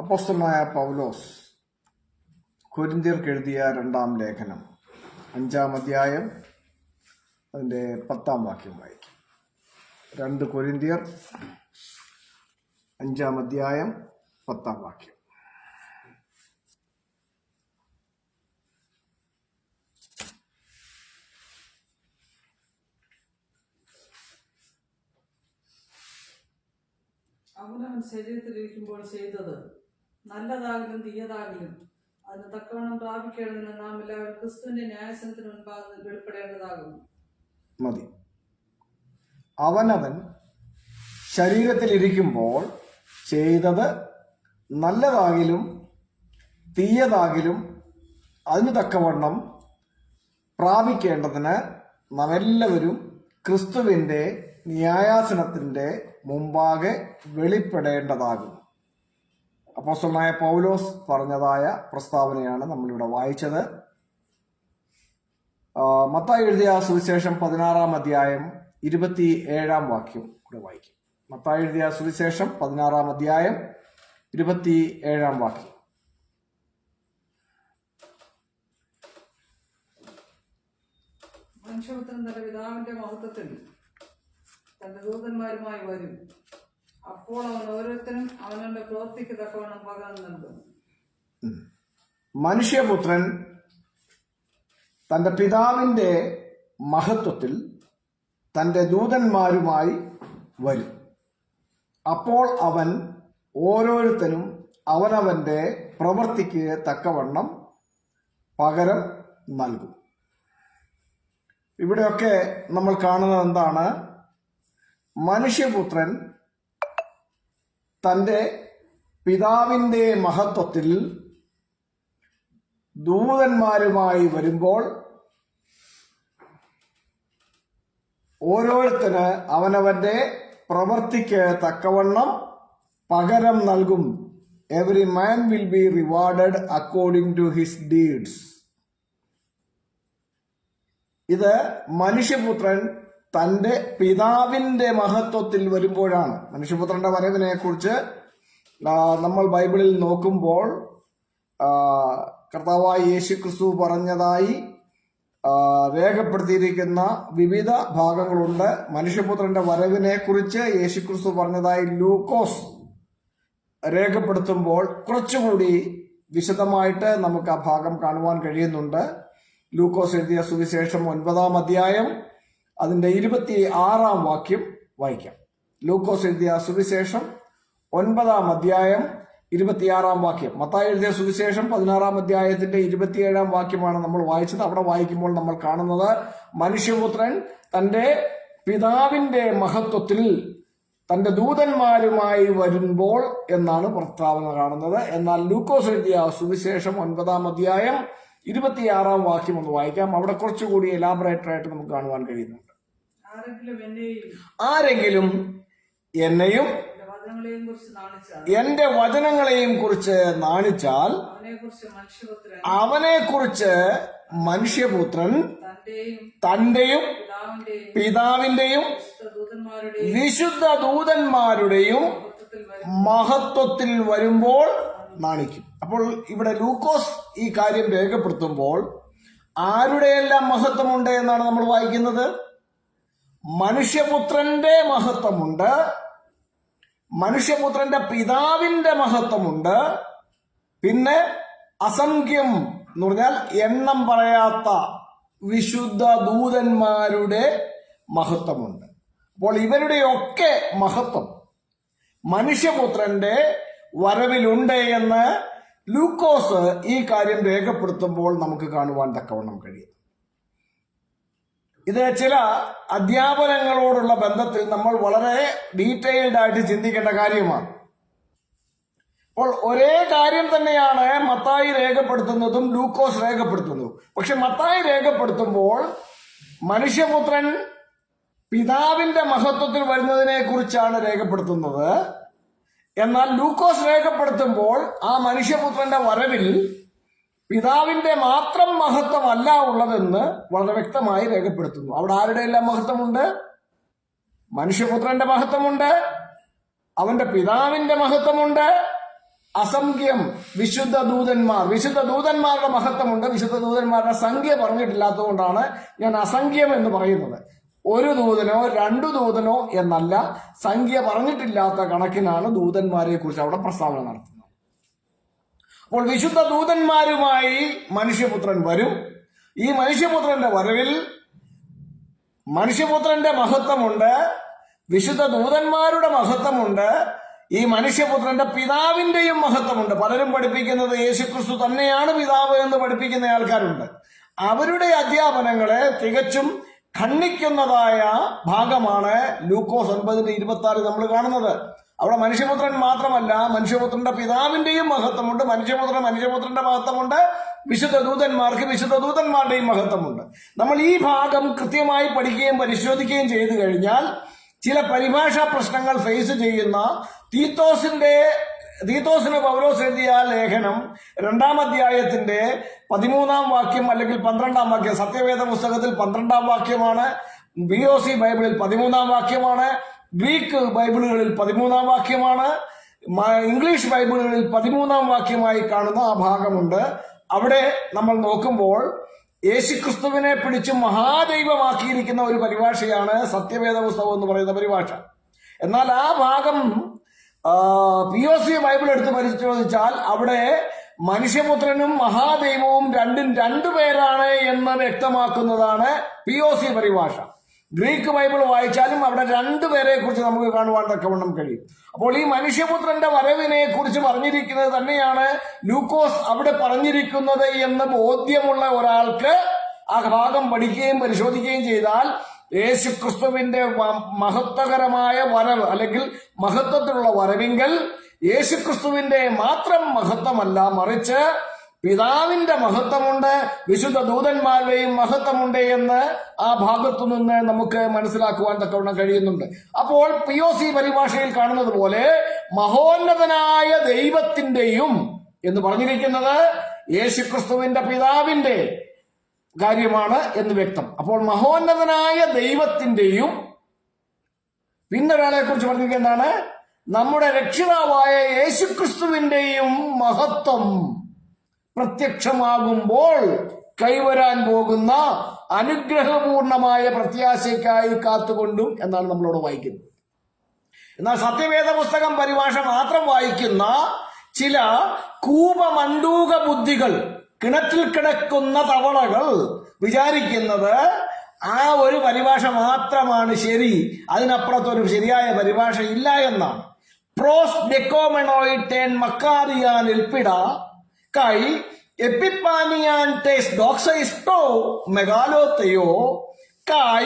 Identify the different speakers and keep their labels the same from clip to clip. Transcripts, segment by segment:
Speaker 1: അപ്പോസ്തലനായ പൗലോസ് കൊരിന്ത്യർക്ക് എഴുതിയ 2-ാം ലേഖനം 5-ാം അധ്യായം അതിൻ്റെ 10-ാം വാക്യം വായിക്കും. 2 കൊരിന്ത്യർ 5-ാം അധ്യായം 10-ാം വാക്യം.
Speaker 2: അവനവൻ ശരീരത്തിലിരിക്കുമ്പോൾ ചെയ്തത് നല്ലതാകലും തീയതാകലും അതിന് തക്കവണ്ണം പ്രാപിക്കേണ്ടതിന് നാം എല്ലാവരും ക്രിസ്തുവിന്റെ ന്യായസനത്തിന് മുൻപാകെ വെളിപ്പെടേണ്ടതാകുന്നു.
Speaker 1: മതി. അവനവൻ ശരീരത്തിലിരിക്കുമ്പോൾ ചെയ്തത് നല്ലതാകിലും തീയതാകിലും അതിന് തക്കവണ്ണം പ്രാപിക്കേണ്ടതിന് നാം എല്ലാവരും ക്രിസ്തുവിന്റെ ന്യായാസനത്തിന്റെ മുമ്പാകെ വെളിപ്പെടേണ്ടതാകുന്നു. അപ്പോസ്തലനായ പൗലോസ് പറഞ്ഞതായ പ്രസ്താവനയാണ് നമ്മളിവിടെ വായിച്ചത്. മത്തായി എഴുതിയ സുവിശേഷം 16-ാം അധ്യായം 27-ാം വാക്യം കൂടെ വായിക്കും. മത്തായി എഴുതിയ സുവിശേഷം 16-ാം അധ്യായം 27-ാം വാക്യം.
Speaker 2: മനുഷ്യപുത്രൻ തന്റെ പിതാവിന്റെ മഹത്വത്തിൽ തന്റെ ദൂതന്മാരുമായി വരും. അപ്പോൾ അവൻ ഓരോരുത്തരും അവനവന്റെ പ്രവൃത്തിക്ക് തക്കവണ്ണം പകരം നൽകും.
Speaker 1: മനുഷ്യപുത്രൻ തന്റെ പിതാവിന്റെ മഹത്വത്തിൽ തന്റെ ദൂതന്മാരുമായി വരും. അപ്പോൾ അവൻ ഓരോരുത്തരും അവനവന്റെ പ്രവൃത്തിക്ക് തക്കവണ്ണം പകരം നൽകും. ഇവിടെയൊക്കെ നമ്മൾ കാണുന്നത് എന്താണ്? മനുഷ്യപുത്രൻ തന്റെ പിതാവിന്റെ മഹത്വത്തിൽ ദൂതന്മാരുമായി വരുമ്പോൾ ഓരോരുത്തന് അവനവന്റെ പ്രവൃത്തിക്ക് തക്കവണ്ണം പകരം നൽകും. Every man will be rewarded according to his deeds. ഇത് മനുഷ്യപുത്രൻ തന്റെ പിതാവിന്റെ മഹത്വത്തിൽ വരുമ്പോഴാണ്. മനുഷ്യപുത്രന്റെ വരവിനെ കുറിച്ച് നമ്മൾ ബൈബിളിൽ നോക്കുമ്പോൾ കർത്താവായ യേശുക്രിസ്തു പറഞ്ഞതായി രേഖപ്പെടുത്തിയിരിക്കുന്ന വിവിധ ഭാഗങ്ങളുണ്ട്. മനുഷ്യപുത്രന്റെ വരവിനെ കുറിച്ച് യേശുക്രിസ്തു പറഞ്ഞതായി ലൂക്കോസ് രേഖപ്പെടുത്തുമ്പോൾ കുറച്ചുകൂടി വിശദമായിട്ട് നമുക്ക് ആ ഭാഗം കാണുവാൻ കഴിയുന്നുണ്ട്. ലൂക്കോസ് എഴുതിയ സുവിശേഷം 9-ാം അധ്യായം അതിന്റെ 26-ാം വാക്യം വായിക്കാം. ലൂക്കോസ് എഴുതിയ സുവിശേഷം 9-ാം അധ്യായം 26-ാം വാക്യം. മത്തായി എഴുതിയ സുവിശേഷം 16-ാം അധ്യായത്തിന്റെ 27-ാം വാക്യമാണ് നമ്മൾ വായിച്ചത്. അവിടെ വായിക്കുമ്പോൾ നമ്മൾ കാണുന്നത് മനുഷ്യപുത്രൻ തന്റെ പിതാവിന്റെ മഹത്വത്തിൽ തന്റെ ദൂതന്മാരുമായി വരുമ്പോൾ എന്നാണ് പ്രസ്താവന കാണുന്നത്. എന്നാൽ ലൂക്കോസ് എഴുതിയ സുവിശേഷം 9-ാം അധ്യായം 26-ാം വാക്യം ഒന്ന് വായിക്കാം. അവിടെ കുറച്ചുകൂടി എലാബറേറ്റർ ആയിട്ട് നമുക്ക് കാണുവാൻ കഴിയുന്നുണ്ട്. ആരെങ്കിലും എന്നെയും എന്റെ വചനങ്ങളെയും കുറിച്ച് നാണിച്ചാൽ അവനെക്കുറിച്ച് മനുഷ്യപുത്രൻ തന്റെയും പിതാവിന്റെയും വിശുദ്ധ ദൂതന്മാരുടെയും മഹത്വത്തിൽ വരുമ്പോൾ നാണിക്കും. അപ്പോൾ ഇവിടെ ലൂക്കോസ് ഈ കാര്യം രേഖപ്പെടുത്തുമ്പോൾ ആരുടെയെല്ലാം മഹത്വമുണ്ട് എന്നാണ് നമ്മൾ വായിക്കുന്നത്? മനുഷ്യപുത്രന്റെ മഹത്വമുണ്ട്, മനുഷ്യപുത്രന്റെ പിതാവിന്റെ മഹത്വമുണ്ട്, പിന്നെ അസംഖ്യം എന്ന് പറഞ്ഞാൽ എണ്ണം പറയാത്ത വിശുദ്ധ ദൂതന്മാരുടെ മഹത്വമുണ്ട്. അപ്പോൾ ഇവരുടെയൊക്കെ മഹത്വം മനുഷ്യപുത്രന്റെ വരവിലുണ്ട് എന്ന് ലൂക്കോസ് ഈ കാര്യം രേഖപ്പെടുത്തുമ്പോൾ നമുക്ക് കാണുവാൻ തക്കവണ്ണം കഴിയും. ഇത് ചില അധ്യാപനങ്ങളോടുള്ള ബന്ധത്തിൽ നമ്മൾ വളരെ ഡീറ്റെയിൽഡ് ആയിട്ട് ചിന്തിക്കേണ്ട കാര്യമാണ്. അപ്പോൾ ഒരേ കാര്യം തന്നെയാണ് മത്തായി രേഖപ്പെടുത്തുന്നതും ലൂക്കോസ് രേഖപ്പെടുത്തുന്നതും. പക്ഷെ മത്തായി രേഖപ്പെടുത്തുമ്പോൾ മനുഷ്യപുത്രൻ പിതാവിന്റെ മഹത്വത്തിൽ വരുന്നതിനെ കുറിച്ചാണ് രേഖപ്പെടുത്തുന്നത്. എന്നാൽ ലൂക്കോസ് രേഖപ്പെടുത്തുമ്പോൾ ആ മനുഷ്യപുത്രന്റെ വരവിൽ പിതാവിന്റെ മാത്രം മഹത്വമല്ല ഉള്ളതെന്ന് വളരെ വ്യക്തമായി രേഖപ്പെടുത്തുന്നു. അവിടെ ആരുടെയെല്ലാം മഹത്വമുണ്ട്? മനുഷ്യപുത്രന്റെ മഹത്വമുണ്ട്, അവന്റെ പിതാവിന്റെ മഹത്വമുണ്ട്, അസംഖ്യം വിശുദ്ധ ദൂതന്മാരുടെ മഹത്വമുണ്ട്. വിശുദ്ധ ദൂതന്മാരുടെ സംഖ്യ പറഞ്ഞിട്ടില്ലാത്തതുകൊണ്ടാണ് ഞാൻ അസംഖ്യം എന്ന് പറയുന്നത്. ഒരു ദൂതനോ രണ്ടു ദൂതനോ എന്നല്ല, സംഖ്യ പറഞ്ഞിട്ടില്ലാത്ത കണക്കിനാണ് ദൂതന്മാരെ കുറിച്ച് അവിടെ പ്രസ്താവന നടത്തുന്നത്. അപ്പോൾ വിശുദ്ധ ദൂതന്മാരുമായി മനുഷ്യപുത്രൻ വരും. ഈ മനുഷ്യപുത്രന്റെ വരവിൽ മനുഷ്യപുത്രന്റെ മഹത്വമുണ്ട്, വിശുദ്ധ ദൂതന്മാരുടെ മഹത്വമുണ്ട്, ഈ മനുഷ്യപുത്രന്റെ പിതാവിന്റെയും മഹത്വമുണ്ട്. പലരും പഠിപ്പിക്കുന്നത് യേശുക്രിസ്തു തന്നെയാണ് പിതാവ് എന്ന് പഠിപ്പിക്കുന്ന ആൾക്കാരുണ്ട്. അവരുടെ അധ്യാപനങ്ങളെ തികച്ചും ഖണ്ഡിക്കുന്നതായ ഭാഗമാണ് ലൂക്കോസ് 9:26 നമ്മൾ കാണുന്നത്. അവിടെ മനുഷ്യപുത്രൻ മാത്രമല്ല, മനുഷ്യപുത്രന്റെ പിതാവിന്റെയും മഹത്വമുണ്ട്, മനുഷ്യപുത്രന്റെ മഹത്വമുണ്ട്, വിശുദ്ധ ദൂതന്മാരുടെയും മഹത്വമുണ്ട്. നമ്മൾ ഈ ഭാഗം കൃത്യമായി പഠിക്കുകയും പരിശോധിക്കുകയും ചെയ്തു കഴിഞ്ഞാൽ ചില പരിഭാഷാ പ്രശ്നങ്ങൾ ഫേസ് ചെയ്യുന്ന തീത്തോസിന് പൗലോസ് എഴുതിയ ലേഖനം 2-ാം അധ്യായത്തിന്റെ 13-ാം വാക്യം അല്ലെങ്കിൽ 12-ാം വാക്യം, സത്യവേദ പുസ്തകത്തിൽ 12-ാം വാക്യമാണ്, BOC ബൈബിളിൽ 13-ാം വാക്യമാണ്, ഗ്രീക്ക് ബൈബിളുകളിൽ 13-ാം വാക്യമാണ്, ഇംഗ്ലീഷ് ബൈബിളുകളിൽ 13-ാം വാക്യമായി കാണുന്ന ആ ഭാഗമുണ്ട്. അവിടെ നമ്മൾ നോക്കുമ്പോൾ യേശുക്രിസ്തുവിനെ പിടിച്ച് മഹാദൈവമാക്കിയിരിക്കുന്ന ഒരു പരിഭാഷയാണ് സത്യവേദ പുസ്തകം എന്ന് പറയുന്ന പരിഭാഷ. എന്നാൽ ആ ഭാഗം POC ബൈബിൾ എടുത്ത് പരിശോധിച്ചാൽ അവിടെ മനുഷ്യപുത്രനും മഹാദൈവവും രണ്ടും രണ്ടുപേരാണ് എന്ന് വ്യക്തമാക്കുന്നതാണ് POC പരിഭാഷ. ഗ്രീക്ക് ബൈബിൾ വായിച്ചാലും അവിടെ രണ്ടുപേരെ കുറിച്ച് നമുക്ക് കാണുവാൻ തക്കവണ്ണം കഴിയും. അപ്പോൾ ഈ മനുഷ്യപുത്രന്റെ വരവിനെ കുറിച്ച് പറഞ്ഞിരിക്കുന്നത് തന്നെയാണ് ലൂക്കോസ് അവിടെ പറഞ്ഞിരിക്കുന്നത് എന്ന് ബോധ്യമുള്ള ഒരാൾക്ക് ആ ഭാഗം പഠിക്കുകയും പരിശോധിക്കുകയും ചെയ്താൽ യേശുക്രിസ്തുവിന്റെ മഹത്വകരമായ വരവ് അല്ലെങ്കിൽ മഹത്വത്തിലുള്ള വരവിങ്കൽ യേശുക്രിസ്തുവിന്റെ മാത്രം മഹത്വമല്ല, മറിച്ച് പിതാവിന്റെ മഹത്വമുണ്ട്, വിശുദ്ധ ദൂതന്മാരുടെയും മഹത്വമുണ്ട് എന്ന് ആ ഭാഗത്തു നിന്ന് നമുക്ക് മനസ്സിലാക്കുവാൻ തക്കവണ്ണം കഴിയുന്നുണ്ട്. അപ്പോൾ POC പരിഭാഷയിൽ കാണുന്നത് പോലെ മഹോന്നതനായ ദൈവത്തിന്റെയും എന്ന് പറഞ്ഞിരിക്കുന്നത് യേശുക്രിസ്തുവിന്റെ പിതാവിന്റെ കാര്യമാണ് എന്ന് വ്യക്തം. അപ്പോൾ മഹോന്നതനായ ദൈവത്തിന്റെയും പിന്നൊരാളെ കുറിച്ച് പറഞ്ഞിരിക്കുന്നതാണ് നമ്മുടെ രക്ഷിതാവായ യേശുക്രിസ്തുവിന്റെയും മഹത്വം പ്രത്യക്ഷമാകുമ്പോൾ കൈവരാൻ പോകുന്ന അനുഗ്രഹപൂർണമായ പ്രത്യാശയ്ക്കായി കാത്തുകൊണ്ടും എന്നാണ് നമ്മളോട് വായിക്കുന്നത്. എന്നാൽ സത്യവേദ പുസ്തകം പരിഭാഷ മാത്രം വായിക്കുന്ന ചില കൂപമണ്ടൂക ബുദ്ധികൾ, കിണറ്റിൽ കിടക്കുന്ന തവളകൾ വിചാരിക്കുന്നത് ആ ഒരു പരിഭാഷ മാത്രമാണ് ശരി, അതിനപ്പുറത്തൊരു ശരിയായ പരിഭാഷ ഇല്ല എന്നാണ്. പ്രോസ് ഡെക്കോമെനോയിട്ടേൻ മക്കാറിയാൻ എൽപ്പിട കൈ എപ്പിപ്പാനിയാൻ ടെസ് ഡോക്സൈസ്റ്റോ മെഗാലോത്തയോ കൈ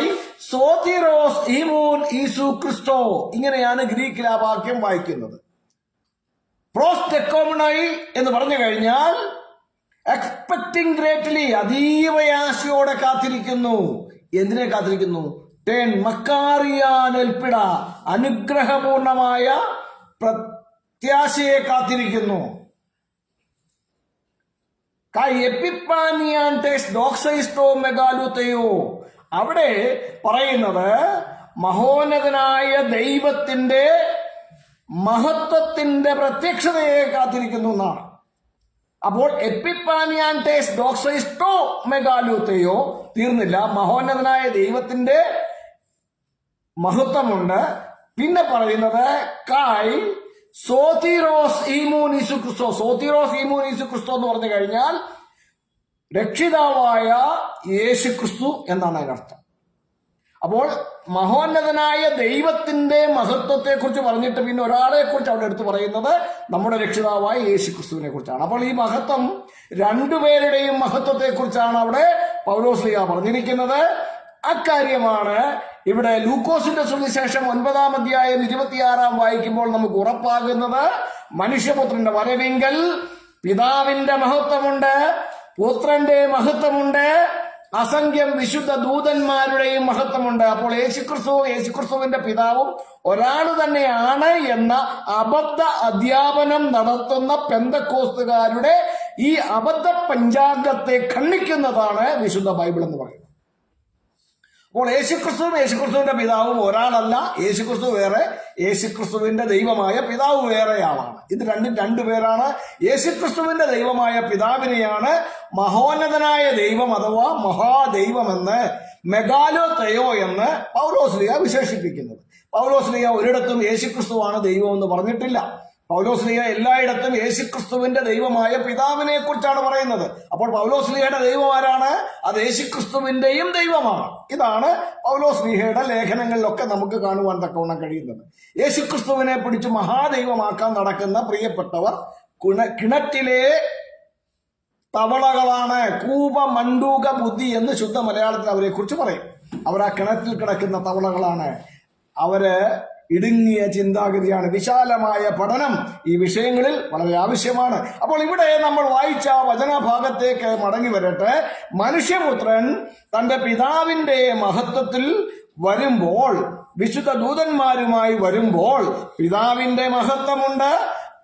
Speaker 1: സോതിറോസ് ഈമൂൻ ഈസു ക്രിസ്റ്റോ. ഇങ്ങനെയാണ് ഗ്രീക്കിൽ ആ വാക്യം വായിക്കുന്നത്. പ്രോസ് ഡെക്കോമെനോയി എന്ന് പറഞ്ഞു കഴിഞ്ഞാൽ എക്സ്പെക്ടിങ് ഗ്രേറ്റ്ലി, അതീവയാശയോടെ കാത്തിരിക്കുന്നു. എന്തിനെ കാത്തിരിക്കുന്നു? ടെൻ മക്കാറിയാൻ എൽപ്പിട, അനുഗ്രഹപൂർണമായ പ്രത്യാശയെ കാത്തിരിക്കുന്നു. എപ്പിപ്പാനിയാൻ ടെസ് ഡോക്സൈസ്റ്റോ മെഗാലുത്തയോ, അവിടെ പറയുന്നത് മഹോന്നതനായ ദൈവത്തിന്റെ മഹത്വത്തിന്റെ പ്രത്യക്ഷതയെ കാത്തിരിക്കുന്നു എന്നാണ്. അപ്പോൾ എപ്പിപ്പാനിയാൻ ടെസ് ഡോക്സൈസ്റ്റോ മെഗാലുത്തയോ തീർന്നില്ല, മഹോന്നതനായ ദൈവത്തിന്റെ മഹത്വമുണ്ട്. പിന്നെ പറയുന്നത് കായ് സോതിറോസ് ഈമൂൻ ഈസു ക്രിസ്തോ. സോതിറോസ് ഈമൂൻ ഈസു ക്രിസ്തോ എന്ന് പറഞ്ഞു കഴിഞ്ഞാൽ രക്ഷിതാവായ യേശു ക്രിസ്തു എന്നാണ് അതിനർത്ഥം. അപ്പോൾ മഹോന്നതനായ ദൈവത്തിന്റെ മഹത്വത്തെ കുറിച്ച് പറഞ്ഞിട്ട് പിന്നെ ഒരാളെ കുറിച്ച് അവിടെ എടുത്ത് പറയുന്നത് നമ്മുടെ രക്ഷിതാവായ യേശു ക്രിസ്തുവിനെ കുറിച്ചാണ്. അപ്പോൾ ഈ മഹത്വം രണ്ടുപേരുടെയും മഹത്വത്തെ കുറിച്ചാണ് അവിടെ പൗലോസ്ലീഹ പറഞ്ഞിരിക്കുന്നത്. അക്കാര്യമാണ് ഇവിടെ ലൂക്കോസിന്റെ സുവിശേഷം 9-ാം അധ്യായം 26 വായിക്കുമ്പോൾ നമുക്ക് ഉറപ്പാകുന്നത്. മനുഷ്യപുത്രന്റെ വരവിങ്കൽ പിതാവിന്റെ മഹത്വമുണ്ട്, പുത്രന്റെ മഹത്വമുണ്ട്, അസംഖ്യം വിശുദ്ധ ദൂതന്മാരുടെയും മഹത്വമുണ്ട്. അപ്പോൾ യേശുക്രിസ്തുവിന്റെ പിതാവും ഒരാൾ തന്നെയാണ് എന്ന അബദ്ധ അധ്യാപനം നടത്തുന്ന പെന്തക്കോസ്തുകാരുടെ ഈ അബദ്ധ പഞ്ചാംഗത്തെ ഖണ്ഡിക്കുന്നതാണ് വിശുദ്ധ ബൈബിൾ എന്ന് പറയുന്നത്. അപ്പോൾ യേശുക്രിസ്തുവും യേശുക്രിസ്തുവിന്റെ പിതാവും ഒരാളല്ല. യേശുക്രിസ്തു വേറെ, യേശുക്രിസ്തുവിന്റെ ദൈവമായ പിതാവ് വേറെ ആളാണ്. ഇത് രണ്ടും രണ്ടുപേരാണ്. യേശുക്രിസ്തുവിന്റെ ദൈവമായ പിതാവിനെയാണ് മഹോന്നതനായ ദൈവം അഥവാ മഹാദൈവമെന്ന്, മെഗാലോതെയോ എന്ന് പൗലോസ്ലീഹ വിശേഷിപ്പിക്കുന്നത്. പൗലോസ്ലീഹ ഒരിടത്തും യേശുക്രിസ്തുവാണ് ദൈവം എന്ന് പറഞ്ഞിട്ടില്ല. പൗലോസ്ലീഹ എല്ലായിടത്തും യേശുക്രിസ്തുവിന്റെ ദൈവമായ പിതാവിനെ കുറിച്ചാണ് പറയുന്നത്. അപ്പോൾ പൗലോസ്ലീഹയുടെ ദൈവം ആരാണ്? അത് യേശുക്രിസ്തുവിന്റെയും ദൈവമാണ്. ഇതാണ് പൗലോസ്ലീഹയുടെ ലേഖനങ്ങളിലൊക്കെ നമുക്ക് കാണുവാൻ തക്കവണ്ണം കഴിയുന്നത്. യേശുക്രിസ്തുവിനെ പിടിച്ച് മഹാദൈവമാക്കാൻ നടക്കുന്ന പ്രിയപ്പെട്ടവർ കിണറ്റിലെ തവളകളാണ്. കൂപ മണ്ടൂക ബുദ്ധി എന്ന് ശുദ്ധ മലയാളത്തിൽ അവരെ കുറിച്ച് പറയും. അവർ ആ കിണറ്റിൽ കിടക്കുന്ന തവളകളാണ്. അവര് ഇടുങ്ങിയ ചിന്താഗതിയാണ്. വിശാലമായ പഠനം ഈ വിഷയങ്ങളിൽ വളരെ ആവശ്യമാണ്. അപ്പോൾ ഇവിടെ നമ്മൾ വായിച്ച വചനഭാഗത്തേക്ക് മടങ്ങി വരട്ടെ. മനുഷ്യപുത്രൻ തന്റെ പിതാവിന്റെ മഹത്വത്തിൽ വരുമ്പോൾ, വിശുദ്ധ ദൂതന്മാരുമായി വരുമ്പോൾ, പിതാവിന്റെ മഹത്വമുണ്ട്,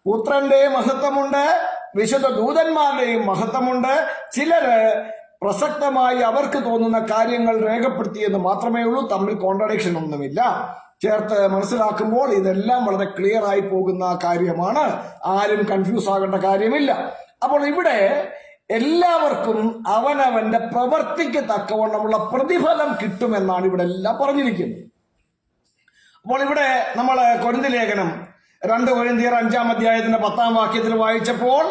Speaker 1: പുത്രന്റെ മഹത്വമുണ്ട്, വിശുദ്ധ ദൂതന്മാരുടെയും മഹത്വമുണ്ട്. ചിലര് പ്രസക്തമായി അവർക്ക് തോന്നുന്ന കാര്യങ്ങൾ രേഖപ്പെടുത്തിയെന്ന് മാത്രമേ ഉള്ളൂ. തമ്മിൽ കോൺട്രഡിക്ഷൻ ഒന്നുമില്ല. ചേർത്ത് മനസ്സിലാക്കുമ്പോൾ ഇതെല്ലാം വളരെ ക്ലിയർ ആയി പോകുന്ന കാര്യമാണ്. ആരും കൺഫ്യൂസ് ആകേണ്ട കാര്യമില്ല. അപ്പോൾ ഇവിടെ എല്ലാവർക്കും അവനവന്റെ പ്രവൃത്തിക്ക് തക്കവണ്ണമുള്ള പ്രതിഫലം കിട്ടുമെന്നാണ് ഇവിടെ എല്ലാം പറഞ്ഞിരിക്കുന്നത്. അപ്പോൾ ഇവിടെ നമ്മൾ കൊരിന്ത്യർ ലേഖനം 2 കൊരിന്ത്യർ 5-ാം അധ്യായത്തിന്റെ 10-ാം വാക്യത്തിൽ വായിച്ചപ്പോൾ,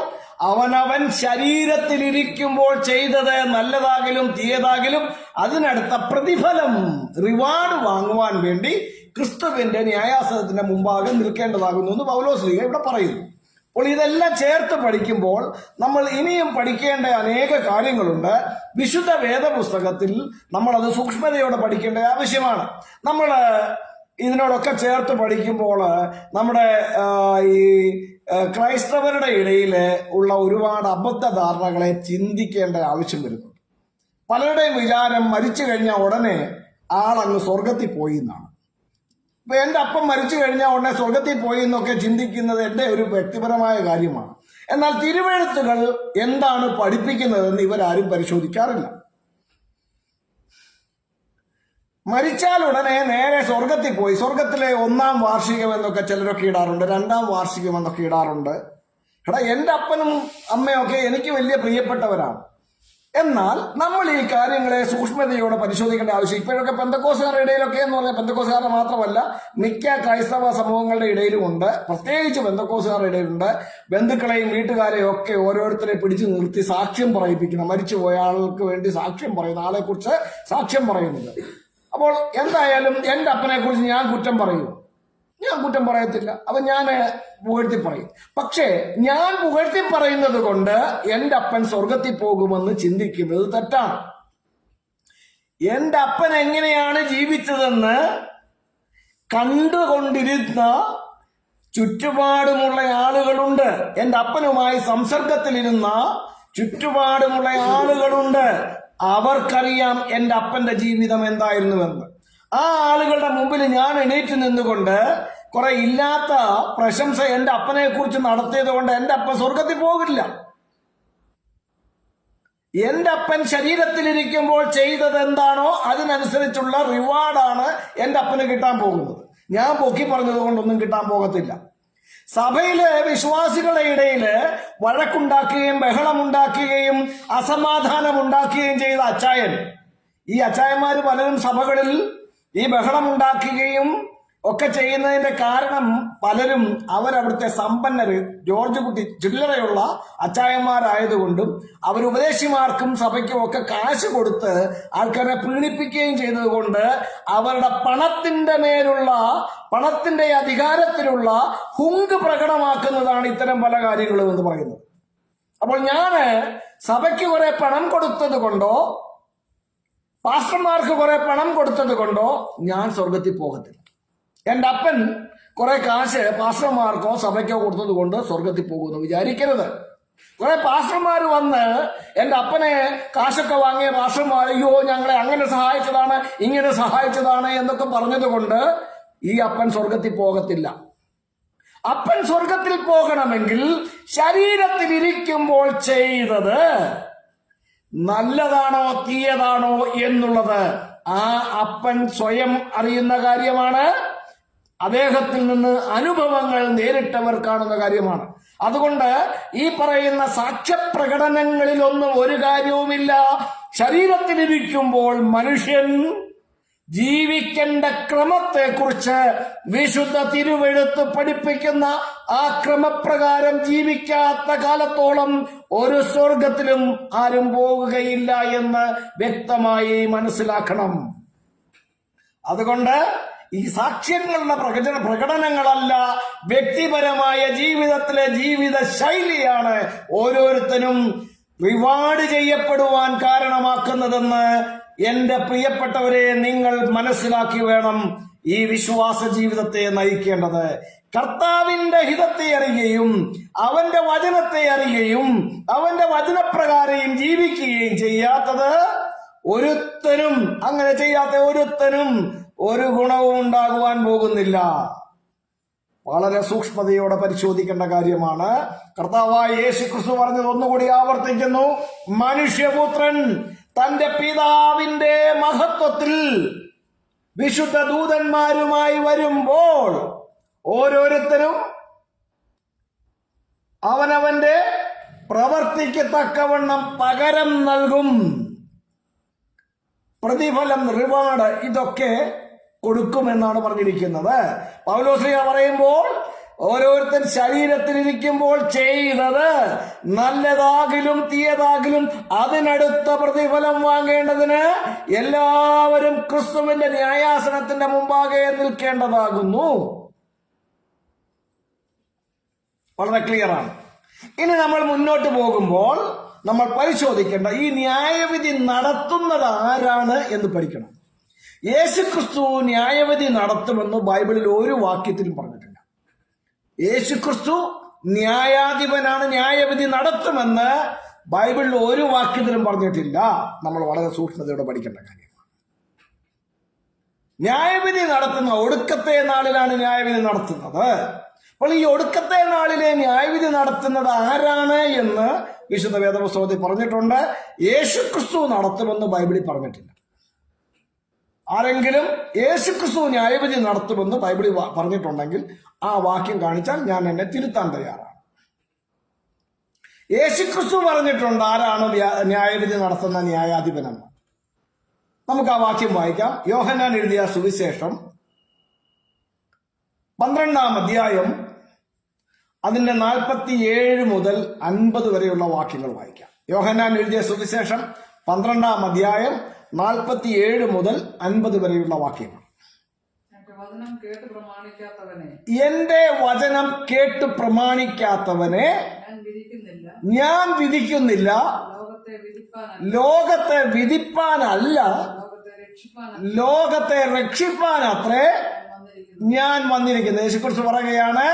Speaker 1: അവനവൻ ശരീരത്തിലിരിക്കുമ്പോൾ ചെയ്തത് നല്ലതാകിലും തീയതാകിലും അതിനടുത്ത പ്രതിഫലം, റിവാർഡ് വാങ്ങുവാൻ വേണ്ടി ക്രിസ്തുവിന്റെ ന്യായാസനത്തിന്റെ മുമ്പാകെ നിൽക്കേണ്ടതാകുന്നു എന്ന് പൗലോസ്ലീഹ ഇവിടെ പറയുന്നു. അപ്പോൾ ഇതെല്ലാം ചേർത്ത് പഠിക്കുമ്പോൾ നമ്മൾ ഇനിയും പഠിക്കേണ്ട അനേക കാര്യങ്ങളുണ്ട്. വിശുദ്ധ വേദപുസ്തകത്തിൽ നമ്മളത് സൂക്ഷ്മതയോടെ പഠിക്കേണ്ട ആവശ്യമാണ്. നമ്മൾ ഇതിനോടൊക്കെ ചേർത്ത് പഠിക്കുമ്പോൾ നമ്മുടെ ഈ ക്രൈസ്തവരുടെ ഇടയിൽ ഉള്ള ഒരുപാട് അബദ്ധധാരണകളെ ചിന്തിക്കേണ്ട ആവശ്യം വരുന്നുണ്ട്. പലരുടെയും വിചാരം മരിച്ചു കഴിഞ്ഞാൽ ഉടനെ ആളങ്ങ് സ്വർഗത്തിൽ പോയി എന്നാണ്. ഇപ്പൊ എന്റെ അപ്പം മരിച്ചു കഴിഞ്ഞാൽ ഉടനെ സ്വർഗത്തിൽ പോയി എന്നൊക്കെ ചിന്തിക്കുന്നത് എന്റെ ഒരു വ്യക്തിപരമായ കാര്യമാണ്. എന്നാൽ തിരുവെഴുത്തുകൾ എന്താണ് പഠിപ്പിക്കുന്നതെന്ന് ഇവരാരും പരിശോധിക്കാറില്ല. മരിച്ചാൽ ഉടനെ നേരെ സ്വർഗത്തിൽ പോയി, സ്വർഗത്തിലെ 1-ാം വാർഷികം എന്നൊക്കെ ചിലരൊക്കെ ഇടാറുണ്ട്, 2-ാം വാർഷികം എന്നൊക്കെ ഇടാറുണ്ട്. എടാ, എന്റെ അപ്പനും അമ്മയൊക്കെ എനിക്ക് വലിയ പ്രിയപ്പെട്ടവരാണ്. എന്നാൽ നമ്മൾ ഈ കാര്യങ്ങളെ സൂക്ഷ്മതയോടെ പരിശോധിക്കേണ്ട ആവശ്യം ഇപ്പോഴൊക്കെ പെന്തക്കോസുകാരുടെ ഇടയിലൊക്കെ എന്ന് പറഞ്ഞാൽ പെന്തക്കോസുകാരുടെ മാത്രമല്ല, മിക്ക ക്രൈസ്തവ സമൂഹങ്ങളുടെ ഇടയിലുമുണ്ട്. പ്രത്യേകിച്ച് പെന്തക്കോസുകാരുടെ ഇടയിലുണ്ട്. ബന്ധുക്കളെയും വീട്ടുകാരെയും ഒക്കെ ഓരോരുത്തരെ പിടിച്ചു നിർത്തി സാക്ഷ്യം പറയിപ്പിക്കണം. മരിച്ചുപോയ ആൾക്ക് വേണ്ടി സാക്ഷ്യം പറയുന്ന ആളെ കുറിച്ച് സാക്ഷ്യം പറയുന്നത്. അപ്പോൾ എന്തായാലും എന്റെ അപ്പനെ കുറിച്ച് ഞാൻ കുറ്റം പറയൂ? ഞാൻ കുറ്റം പറയത്തില്ല. അപ്പൊ ഞാൻ പുകഴ്ത്തി പറയും. പക്ഷേ ഞാൻ പുകഴ്ത്തി പറയുന്നത് കൊണ്ട് എന്റെ അപ്പൻ സ്വർഗത്തിൽ പോകുമെന്ന് ചിന്തിക്കുന്നത് തെറ്റാണ്. എന്റെ അപ്പൻ എങ്ങനെയാണ് ജീവിച്ചതെന്ന് കണ്ടുകൊണ്ടിരുന്ന ചുറ്റുപാടുമുള്ള ആളുകളുണ്ട്. എന്റെ അപ്പനുമായി സംസർഗത്തിലിരുന്ന ചുറ്റുപാടുമുള്ള ആളുകളുണ്ട്. അവർക്കറിയാം എന്റെ അപ്പന്റെ ജീവിതം എന്തായിരുന്നുവെന്ന്. ആ ആളുകളുടെ മുമ്പിൽ ഞാൻ എണീറ്റ് നിന്നുകൊണ്ട് കുറെ ഇല്ലാത്ത പ്രശംസ എന്റെ അപ്പനെ കുറിച്ച് നടത്തിയത് കൊണ്ട് എന്റെ അപ്പൻ സ്വർഗത്തിൽ പോകില്ല. എന്റെ അപ്പൻ ശരീരത്തിലിരിക്കുമ്പോൾ ചെയ്തത് എന്താണോ അതിനനുസരിച്ചുള്ള റിവാർഡാണ് എന്റെ അപ്പന് കിട്ടാൻ പോകുന്നത്. ഞാൻ പൊക്കി പറഞ്ഞത് കൊണ്ടൊന്നും കിട്ടാൻ പോകത്തില്ല. സഭയിലെ വിശ്വാസികളുടെ ഇടയിൽ വഴക്കുണ്ടാക്കുകയും ബഹളമുണ്ടാക്കുകയും അസമാധാനം ഉണ്ടാക്കുകയും ചെയ്ത അച്ചായൻ, ഈ അച്ചായന്മാര് പലരും സഭകളിൽ ഈ ബഹളമുണ്ടാക്കുകയും ഒക്കെ ചെയ്യുന്നതിന്റെ കാരണം പലരും അവരവിടുത്തെ സമ്പന്നര്, ജോർജ് കുട്ടി ചില്ലറയുള്ള അച്ചായന്മാരായതുകൊണ്ടും അവരുപദേശിമാർക്കും സഭയ്ക്കും ഒക്കെ കാശ് കൊടുത്ത് ആൾക്കാരെ പ്രീണിപ്പിക്കുകയും ചെയ്തതുകൊണ്ട് അവരുടെ പണത്തിന്റെ മേലുള്ള, പണത്തിന്റെ അധികാരത്തിലുള്ള ഹുങ്ക് പ്രകടമാക്കുന്നതാണ് ഇത്തരം പല കാര്യങ്ങളും എന്ന് പറയുന്നത്. അപ്പോൾ ഞാന് സഭയ്ക്ക് കുറെ പണം കൊടുത്തത് കൊണ്ടോ പാസ്റ്റർമാർക്ക് കുറെ പണം കൊടുത്തത് കൊണ്ടോ ഞാൻ സ്വർഗത്തിൽ പോകത്തില്ല. എന്റെ അപ്പൻ കുറെ കാശ് പാസ്റ്റർമാർക്കോ സഭയ്ക്കോ കൊടുത്തത് കൊണ്ട് സ്വർഗത്തിൽ പോകുന്നു വിചാരിക്കരുത്. കുറെ പാസ്റ്റർമാർ വന്ന് എന്റെ അപ്പനെ കാശൊക്കെ വാങ്ങിയ പാസ്റ്റർമാർ, അയ്യോ ഞങ്ങളെ അങ്ങനെ സഹായിച്ചതാണ് ഇങ്ങനെ സഹായിച്ചതാണ് എന്നൊക്കെ പറഞ്ഞത് കൊണ്ട് ഈ അപ്പൻ സ്വർഗത്തിൽ പോകത്തില്ല. അപ്പൻ സ്വർഗത്തിൽ പോകണമെങ്കിൽ ശരീരത്തിലിരിക്കുമ്പോൾ ചെയ്തത് നല്ലതാണോ തീയതാണോ എന്നുള്ളത് ആ അപ്പൻ സ്വയം അറിയുന്ന കാര്യമാണ്. അദ്ദേഹത്തിൽ നിന്ന് അനുഭവങ്ങൾ നേരിട്ടവർ കാണുന്ന കാര്യമാണ്. അതുകൊണ്ട് ഈ പറയുന്ന സാക്ഷ്യപ്രകടനങ്ങളിലൊന്നും ഒരു കാര്യവുമില്ല. ശരീരത്തിലിരിക്കുമ്പോൾ മനുഷ്യൻ ജീവിക്കേണ്ട ക്രമത്തെക്കുറിച്ച് വിശുദ്ധ തിരുവെഴുത്ത് പഠിപ്പിക്കുന്ന ആ ക്രമപ്രകാരം ജീവിക്കാത്ത കാലത്തോളം ഒരു സ്വർഗത്തിലും ആരും പോകുകയില്ല എന്ന് വ്യക്തമായി മനസ്സിലാക്കണം. അതുകൊണ്ട് ഈ സാക്ഷ്യങ്ങളുടെ പ്രകടനങ്ങളല്ല, വ്യക്തിപരമായ ജീവിതത്തിലെ ജീവിത ശൈലിയാണ് ഓരോരുത്തരും റിവാർഡ് ചെയ്യപ്പെടുവാൻ കാരണമാക്കുന്നതെന്ന് എന്റെ പ്രിയപ്പെട്ടവരെ നിങ്ങൾ മനസ്സിലാക്കി വേണം ഈ വിശ്വാസ ജീവിതത്തെ നയിക്കേണ്ടത്. കർത്താവിന്റെ ഹിതത്തെ അറിയുകയും അവന്റെ വചനത്തെ അറിയുകയും അവന്റെ വചനപ്രകാരം ജീവിക്കുകയും ചെയ്യാത്തത് ഒരുത്തനും, അങ്ങനെ ചെയ്യാത്ത ഒരുത്തനും ഒരു ഗുണവും ഉണ്ടാകുവാൻ പോകുന്നില്ല. വളരെ സൂക്ഷ്മതയോടെ പരിശോധിക്കേണ്ട കാര്യമാണ്. കർത്താവായ യേശുക്രിസ്തു പറഞ്ഞത് ഒന്നുകൂടി ആവർത്തിക്കുന്നു. മനുഷ്യപുത്രൻ തന്റെ പിതാവിന്റെ മഹത്വത്തിൽ വിശുദ്ധ ദൂതന്മാരുമായി വരുമ്പോൾ ഓരോരുത്തരും അവനവന്റെ പ്രവൃത്തിക്ക് തക്കവണ്ണം പകരം നൽകും. പ്രതിഫലം, റിവാർഡ് ഇതൊക്കെ കൊടുക്കുമെന്നാണ് പറഞ്ഞിരിക്കുന്നത്. പൗലോസ്ലീഹ പറയുമ്പോൾ ഓരോരുത്തർ ശരീരത്തിലിരിക്കുമ്പോൾ ചെയ്തത് നല്ലതാകിലും തീയതാകിലും അതിനടുത്ത പ്രതിഫലം വാങ്ങേണ്ടതിന് എല്ലാവരും ക്രിസ്തുവിന്റെ ന്യായാസനത്തിന്റെ മുമ്പാകെ നിൽക്കേണ്ടതാകുന്നു. വളരെ ക്ലിയറാണ്. ഇനി നമ്മൾ മുന്നോട്ട് പോകുമ്പോൾ നമ്മൾ പരിശോധിക്കേണ്ട ഈ ന്യായവിധി നടത്തുന്നത് ആരാണ് എന്ന് പഠിക്കണം. യേശുക്രിസ്തു ന്യായവിധി നടത്തുമെന്ന് ബൈബിളിൽ ഒരു വാക്യത്തിലും പറഞ്ഞിട്ടില്ല. യേശുക്രിസ്തു ന്യായാധിപനാണ്, ന്യായവിധി നടത്തുമെന്ന് ബൈബിളിൽ ഒരു വാക്യത്തിലും പറഞ്ഞിട്ടില്ല. നമ്മൾ വളരെ സൂക്ഷ്മതയോടെ പഠിക്കേണ്ട കാര്യമാണ്. ന്യായവിധി നടത്തുന്ന ഒടുക്കത്തെ നാളിലാണ് ന്യായവിധി നടത്തുന്നത്. അപ്പോൾ ഈ ഒടുക്കത്തെ നാളിലെ ന്യായവിധി നടത്തുന്നത് ആരാണ് എന്ന് വിശുദ്ധ വേദപുസ്തകത്തിൽ പറഞ്ഞിട്ടുണ്ട്. യേശുക്രിസ്തു നടത്തുമെന്ന് ബൈബിളിൽ പറഞ്ഞിട്ടില്ല. ആരെങ്കിലും യേശുക്രിസ്തു ന്യായവിധി നടത്തുമെന്ന് ബൈബിളിൽ പറഞ്ഞിട്ടുണ്ടെങ്കിൽ ആ വാക്യം കാണിച്ചാൽ ഞാൻ എന്നെ തിരുത്താൻ തയ്യാറാണ്. യേശുക്രിസ്തു പറഞ്ഞിട്ടുണ്ട് ആരാണ് ന്യായവിധി നടത്തുന്ന ന്യായാധിപനെന്ന്. നമുക്ക് ആ വാക്യം വായിക്കാം. യോഹന്നാൻ എഴുതിയ സുവിശേഷം 12-ാം അധ്യായം അതിന്റെ 47 മുതൽ 50 വരെയുള്ള വാക്യങ്ങൾ വായിക്കാം. യോഹന്നാൻ എഴുതിയ സുവിശേഷം 12-ാം അധ്യായം 47 മുതൽ 50 വരെയുള്ള വാക്യങ്ങൾ. എന്റെ വചനം കേട്ട് പ്രമാണിക്കാത്തവനെ ഞാൻ വിധിക്കുന്നില്ല. ലോകത്തെ വിധിപ്പാനല്ല, ലോകത്തെ രക്ഷിപ്പാനത്രേ ഞാൻ വന്നിരിക്കുന്നത്. യേശുക്രിസ്തു പറയുകയാണ്,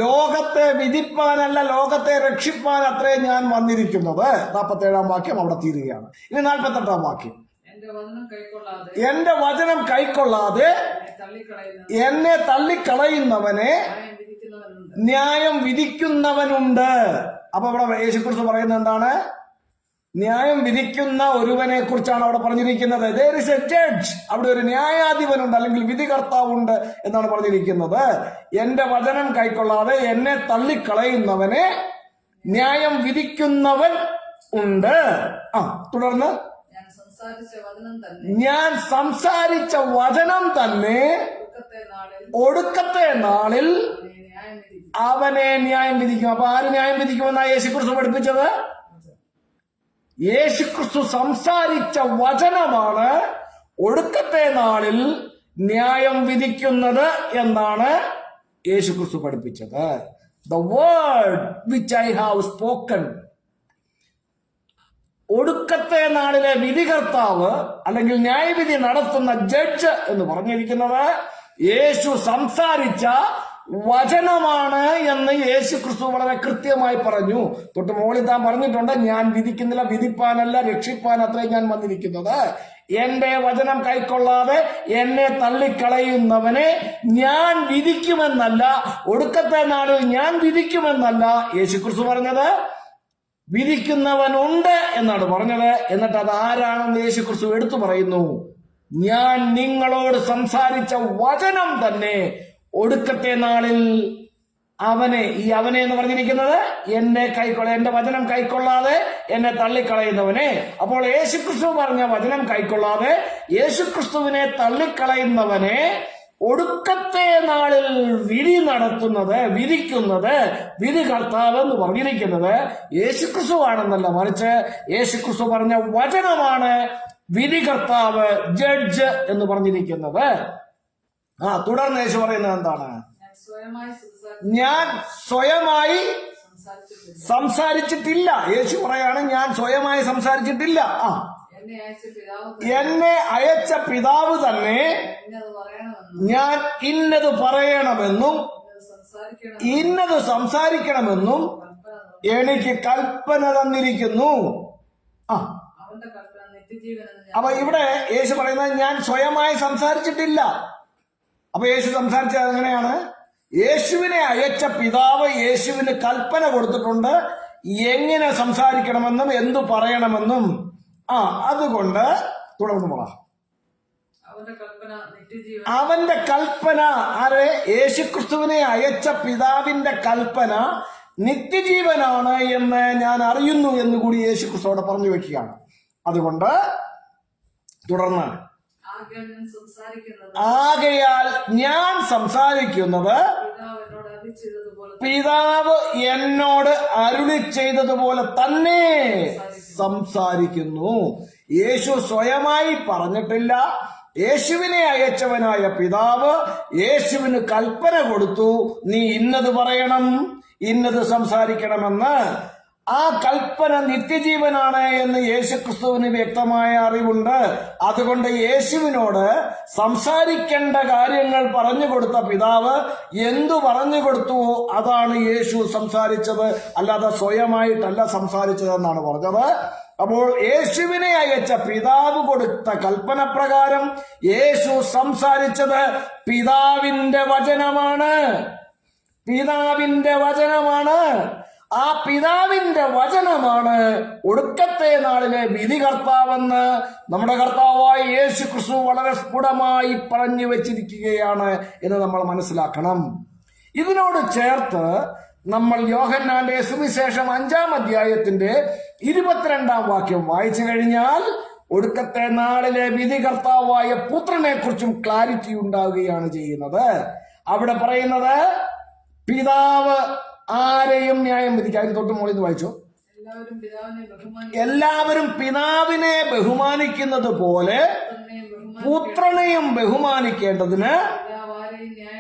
Speaker 1: ലോകത്തെ വിധിപ്പാനല്ല, ലോകത്തെ രക്ഷിപ്പാൻ അത്രേ ഞാൻ വന്നിരിക്കുന്നത്. 47-ാം വാക്യം അവിടെ തീരുകയാണ്. ഇനി 48-ാം വാക്യം. എന്റെ വചനം കൈക്കൊള്ളാതെ എന്നെ തള്ളിക്കളയുന്നവനെ ന്യായം വിധിക്കുന്നവനുണ്ട്. അപ്പൊ ഇവിടെ യേശുക്രിസ്തു പറയുന്നത് എന്താണ്? ന്യായം വിധിക്കുന്ന ഒരുവനെ കുറിച്ചാണ് അവിടെ പറഞ്ഞിരിക്കുന്നത്. there is a judge, അവിടെ ഒരു ന്യായാധിപനുണ്ട് അല്ലെങ്കിൽ വിധികർത്താവുണ്ട് എന്നാണ് പറഞ്ഞിരിക്കുന്നത്. എന്റെ വചനം കൈക്കൊള്ളാതെ എന്നെ തള്ളിക്കളയുന്നവനെ ന്യായം വിധിക്കുന്നവൻ ഉണ്ട്. തുടർന്ന് ഞാൻ സംസാരിച്ച വചനം തന്നെ ഒടുക്കത്തെ നാളിൽ അവനെ ന്യായം വിധിക്കും. അപ്പൊ ആര് ന്യായം വിധിക്കുമെന്നാണ് യേശുക്രിസ്തു പഠിപ്പിച്ചത്? യേശുക്രിസ്തു സംസാരിച്ച വചനമാണ് ഒടുക്കത്തെ നാളിൽ ന്യായം വിധിക്കുന്നത് എന്നാണ് യേശുക്രിസ്തു പഠിപ്പിച്ചത്. The word which I have spoken. ഒടുക്കത്തെ നാളിലെ വിധികർത്താവ് അല്ലെങ്കിൽ ന്യായവിധി നടത്തുന്ന ജഡ്ജ് എന്ന് പറഞ്ഞിരിക്കുന്നത് യേശു സംസാരിച്ച വചനമാണ് എന്ന് യേശുക്രിസ്തു വളരെ കൃത്യമായി പറഞ്ഞു. തൊട്ട് മുകളിൽ താൻ പറഞ്ഞിട്ടുണ്ട്, ഞാൻ വിധിക്കുന്നില്ല, വിധിപ്പാനല്ല രക്ഷിപ്പാൻ അത്രേ ഞാൻ വന്നിരിക്കുന്നത്. എന്റെ വചനം കൈക്കൊള്ളാതെ എന്നെ തള്ളിക്കളയുന്നവനെ ഞാൻ വിധിക്കുമെന്നല്ല, ഒടുക്കത്തെ നാളിൽ ഞാൻ വിധിക്കുമെന്നല്ല യേശുക്രിസ്തു പറഞ്ഞത്. വിധിക്കുന്നവനുണ്ട് എന്നാണ് പറഞ്ഞത്. എന്നിട്ട് അത് ആരാണെന്ന് യേശുക്രിസ്തു എടുത്തു പറയുന്നു. ഞാൻ നിങ്ങളോട് സംസാരിച്ച വചനം തന്നെ ഒടുക്കത്തെ നാളിൽ അവനെ എന്ന് പറഞ്ഞിരിക്കുന്നത് എന്റെ വചനം കൈക്കൊള്ളാതെ എന്നെ തള്ളിക്കളയുന്നവനെ. അപ്പോൾ യേശുക്രിസ്തു പറഞ്ഞ വചനം കൈക്കൊള്ളാതെ യേശുക്രിസ്തുവിനെ തള്ളിക്കളയുന്നവനെ ഒടുക്കത്തെ നാളിൽ വിധിക്കുന്നത് വിധി കർത്താവ് എന്ന് പറഞ്ഞിരിക്കുന്നത് യേശുക്രിസ്തു ആണെന്നല്ല, മറിച്ച് യേശുക്രിസ്തു പറഞ്ഞ വചനമാണ് വിധി കർത്താവ്, ജഡ്ജ് എന്ന് പറഞ്ഞിരിക്കുന്നത്. തുടർന്ന് യേശു പറയുന്നത് എന്താണ്? ഞാൻ സ്വയമായി സംസാരിച്ചിട്ടില്ല. യേശു പറയാണ് ഞാൻ സ്വയമായി സംസാരിച്ചിട്ടില്ല. എന്നെ അയച്ച പിതാവ് തന്നെ ഞാൻ ഇന്നത് പറയണമെന്നും ഇന്നത് സംസാരിക്കണമെന്നും എനിക്ക് കൽപ്പന തന്നിരിക്കുന്നു. അപ്പൊ ഇവിടെ യേശു പറയുന്നത് ഞാൻ സ്വയമായി സംസാരിച്ചിട്ടില്ല. അപ്പൊ യേശു സംസാരിച്ചത് എങ്ങനെയാണ്? യേശുവിനെ അയച്ച പിതാവ് യേശുവിന് കൽപ്പന കൊടുത്തിട്ടുണ്ട് എങ്ങനെ സംസാരിക്കണമെന്നും എന്തു പറയണമെന്നും. അതുകൊണ്ട് തുടർന്ന് പറ. അവന്റെ കൽപ്പന ആരെ? യേശുക്രിസ്തുവിനെ അയച്ച പിതാവിന്റെ കൽപ്പന നിത്യജീവനാണ് എന്ന് ഞാൻ അറിയുന്നു എന്ന് കൂടി യേശുക്രിസ്തുവോട് പറഞ്ഞു വെക്കുകയാണ്. അതുകൊണ്ട് തുടർന്ന് ആകയാൽ ഞാൻ സംസാരിക്കുന്നത് പിതാവ് എന്നോട് അരുളി ചെയ്തതുപോലെ തന്നെ സംസാരിക്കുന്നു. യേശു സ്വയമായി പറഞ്ഞിട്ടില്ല. യേശുവിനെ അയച്ചവനായ പിതാവ് യേശുവിന് കൽപ്പന കൊടുത്തു, നീ ഇന്നത് പറയണം, ഇന്നത് സംസാരിക്കണമെന്ന്. ആ കൽപ്പന നിത്യജീവനാണ് എന്ന് യേശുക്രിസ്തുവിന് വ്യക്തമായ അറിവുണ്ട്. അതുകൊണ്ട് യേശുവിനോട് സംസാരിക്കേണ്ട കാര്യങ്ങൾ പറഞ്ഞു കൊടുത്ത പിതാവ് എന്തു പറഞ്ഞു കൊടുത്തുവോ അതാണ് യേശു സംസാരിച്ചത്, അല്ലാതെ സ്വയമായിട്ടല്ല സംസാരിച്ചതെന്നാണ് പറഞ്ഞത്. അപ്പോൾ യേശുവിനെ അയച്ച പിതാവ് കൊടുത്ത കൽപ്പന പ്രകാരം യേശു സംസാരിച്ചത് പിതാവിന്റെ വചനമാണ്. ആ പിതാവിന്റെ വചനമാണ് ഒടുക്കത്തെ നാളിലെ വിധി കർത്താവെന്ന് നമ്മുടെ കർത്താവായ യേശു ക്രിസ്തു വളരെ സ്ഫുടമായി പറഞ്ഞു വെച്ചിരിക്കുകയാണ് എന്ന് നമ്മൾ മനസ്സിലാക്കണം. ഇതിനോട് ചേർത്ത് നമ്മൾ യോഹന്നാന്റെ സുവിശേഷം 5-ാം അധ്യായത്തിന്റെ 22-ാം വാക്യം വായിച്ചു കഴിഞ്ഞാൽ ഒടുക്കത്തെ നാളിലെ വിധി കർത്താവായ പുത്രനെ കുറിച്ചും ക്ലാരിറ്റി ഉണ്ടാവുകയാണ് ചെയ്യുന്നത്. അവിടെ പറയുന്നത് പിതാവ് ആരെയും ന്യായം വിധിക്കുക. അതിന് തൊട്ട് മുകളിൽ നിന്ന് വായിച്ചോ. എല്ലാവരും പിതാവിനെ ബഹുമാനിക്കുന്നത് പോലെ പുത്രനെയും ബഹുമാനിക്കേണ്ടതിന്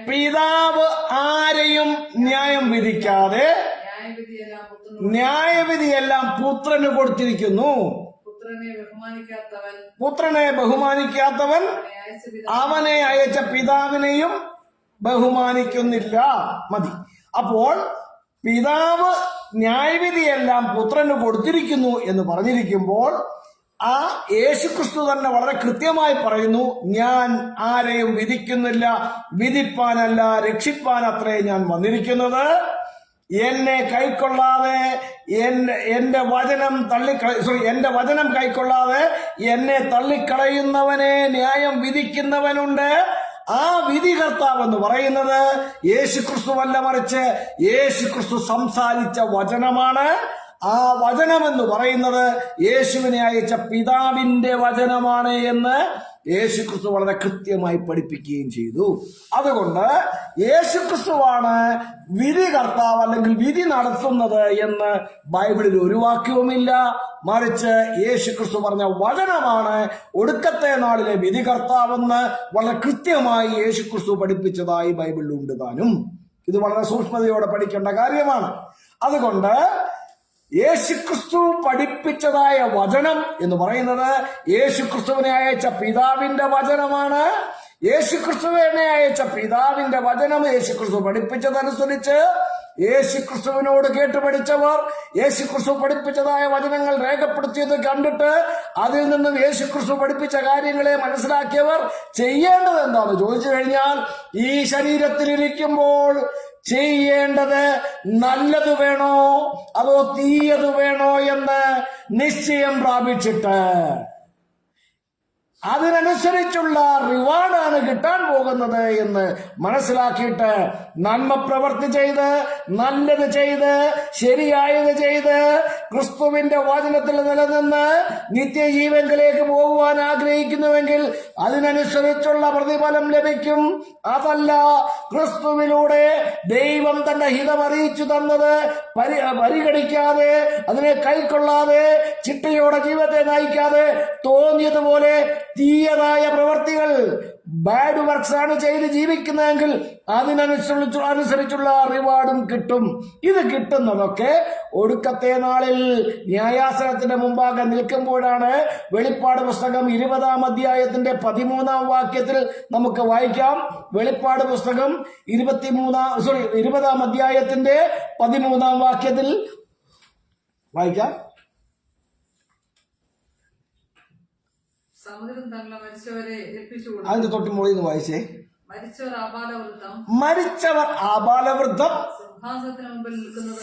Speaker 1: പിതാവ് ആരെയും ന്യായം വിധിക്കാതെ ന്യായവിധിയെല്ലാം പുത്രന് കൊടുത്തിരിക്കുന്നു. പുത്രനെ ബഹുമാനിക്കാത്തവൻ അവനെ അയച്ച പിതാവിനെയും ബഹുമാനിക്കുന്നില്ല. മതി. അപ്പോൾ പിതാവ് ന്യായവിധിയെല്ലാം പുത്രന് കൊടുത്തിരിക്കുന്നു എന്ന് പറഞ്ഞിരിക്കുമ്പോൾ ആ യേശുക്രിസ്തു തന്നെ വളരെ കൃത്യമായി പറയുന്നു, ഞാൻ ആരെയും വിധിക്കുന്നില്ല, വിധിപ്പാനല്ല രക്ഷിപ്പാൻ അത്രേ ഞാൻ വന്നിരിക്കുന്നത്. എന്നെ കൈക്കൊള്ളാതെ എന്റെ വചനം കൈക്കൊള്ളാതെ എന്നെ തള്ളിക്കളയുന്നവനെ ന്യായം വിധിക്കുന്നവനുണ്ട്. ആ വിധി കർത്താവ് എന്ന് പറയുന്നത് യേശുക്രിസ്തുവല്ല, മറിച്ച് യേശുക്രിസ്തു സംസാരിച്ച വചനമാണ്. ആ വചനം എന്ന് പറയുന്നത് യേശുവിനെ അയച്ച പിതാവിന്റെ വചനമാണ് എന്ന് യേശുക്രിസ്തു വളരെ കൃത്യമായി പഠിപ്പിക്കുകയും ചെയ്തു. അതുകൊണ്ട് യേശുക്രിസ്തുവാണ് വിധി കർത്താവ് അല്ലെങ്കിൽ വിധി നടത്തുന്നത് എന്ന് ബൈബിളിൽ ഒരു വാക്യവുമില്ല. മറിച്ച് യേശുക്രിസ്തു പറഞ്ഞ വചനമാണ് ഒടുക്കത്തെ നാളിലെ വിധി കർത്താവെന്ന് വളരെ കൃത്യമായി യേശുക്രിസ്തു പഠിപ്പിച്ചതായി ബൈബിളിലുണ്ട് താനും. ഇത് വളരെ സൂക്ഷ്മതയോടെ പഠിക്കേണ്ട കാര്യമാണ്. അതുകൊണ്ട് യേശുക്രിസ്തു പഠിപ്പിച്ചതായ വചനം എന്ന് പറയുന്നത് യേശുക്രിസ്തുവിനെ അയച്ച പിതാവിന്റെ വചനമാണ്. യേശുക്രിസ്തുവിനെ അയച്ച പിതാവിന്റെ വചനം യേശുക്രിസ്തു പഠിപ്പിച്ചതനുസരിച്ച് യേശുക്രിസ്തുവിനോട് കേട്ടുപഠിച്ചവർ യേശുക്രിസ്തു പഠിപ്പിച്ചതായ വചനങ്ങൾ രേഖപ്പെടുത്തിയത് കണ്ടിട്ട് അതിൽ നിന്നും യേശുക്രിസ്തു പഠിപ്പിച്ച കാര്യങ്ങളെ മനസ്സിലാക്കിയവർ ചെയ്യേണ്ടത് എന്താണെന്ന് ചോദിച്ചു കഴിഞ്ഞാൽ, ഈ ശരീരത്തിലിരിക്കുമ്പോൾ ചെയ്യേണ്ടത് നല്ലത് വേണോ അതോ തീയത് വേണോ എന്ന് നിശ്ചയം പ്രാപിച്ചിട്ട് അതിനനുസരിച്ചുള്ള റിവാർഡാണ് കിട്ടാൻ പോകുന്നത് എന്ന് മനസ്സിലാക്കിയിട്ട് നന്മ പ്രവർത്തി ചെയ്ത്, നല്ലത് ചെയ്ത്, ശരിയായത് ചെയ്ത്, ക്രിസ്തുവിന്റെ വചനത്തിൽ നിലനിന്ന് നിത്യജീവനിലേക്ക് പോകുവാൻ ആഗ്രഹിക്കുന്നുവെങ്കിൽ അതിനനുസരിച്ചുള്ള പ്രതിഫലം ലഭിക്കും. അതല്ല, ക്രിസ്തുവിലൂടെ ദൈവം തന്റെ ഹിതം അറിയിച്ചു തന്നത് പരിഗണിക്കാതെ, അതിനെ കൈക്കൊള്ളാതെ, ചിട്ടയോടെ ജീവിതത്തെ നയിക്കാതെ, തോന്നിയതുപോലെ തീയതായ പ്രവർത്തികൾ, ബാഡ് വർക്ക്സ് ആണ് ചെയ്ത് ജീവിക്കുന്നതെങ്കിൽ അതിനനുസരിച്ചുള്ള റിവാർഡും കിട്ടും. ഇത് കിട്ടുന്നതൊക്കെ ഒടുക്കത്തെ നാളിൽ ന്യായാസനത്തിന്റെ മുമ്പാകെ നിൽക്കുമ്പോഴാണ്. വെളിപ്പാട് പുസ്തകം 20-ാം അധ്യായത്തിന്റെ 13-ാം വാക്യത്തിൽ നമുക്ക് വായിക്കാം. വെളിപ്പാട് പുസ്തകം 20-ാം അധ്യായത്തിന്റെ 13-ാം വാക്യത്തിൽ വായിക്കാം.
Speaker 2: സമുദ്രം തങ്ങളുടെ മരിച്ചവരെ ഏൽപ്പിച്ചു കൊടുത്തു.
Speaker 1: അതിന്റെ തൊട്ട് മുകളിൽ നിന്ന് വായിച്ചേ.
Speaker 2: മരിച്ചവർ
Speaker 1: ആബാലവൃദ്ധം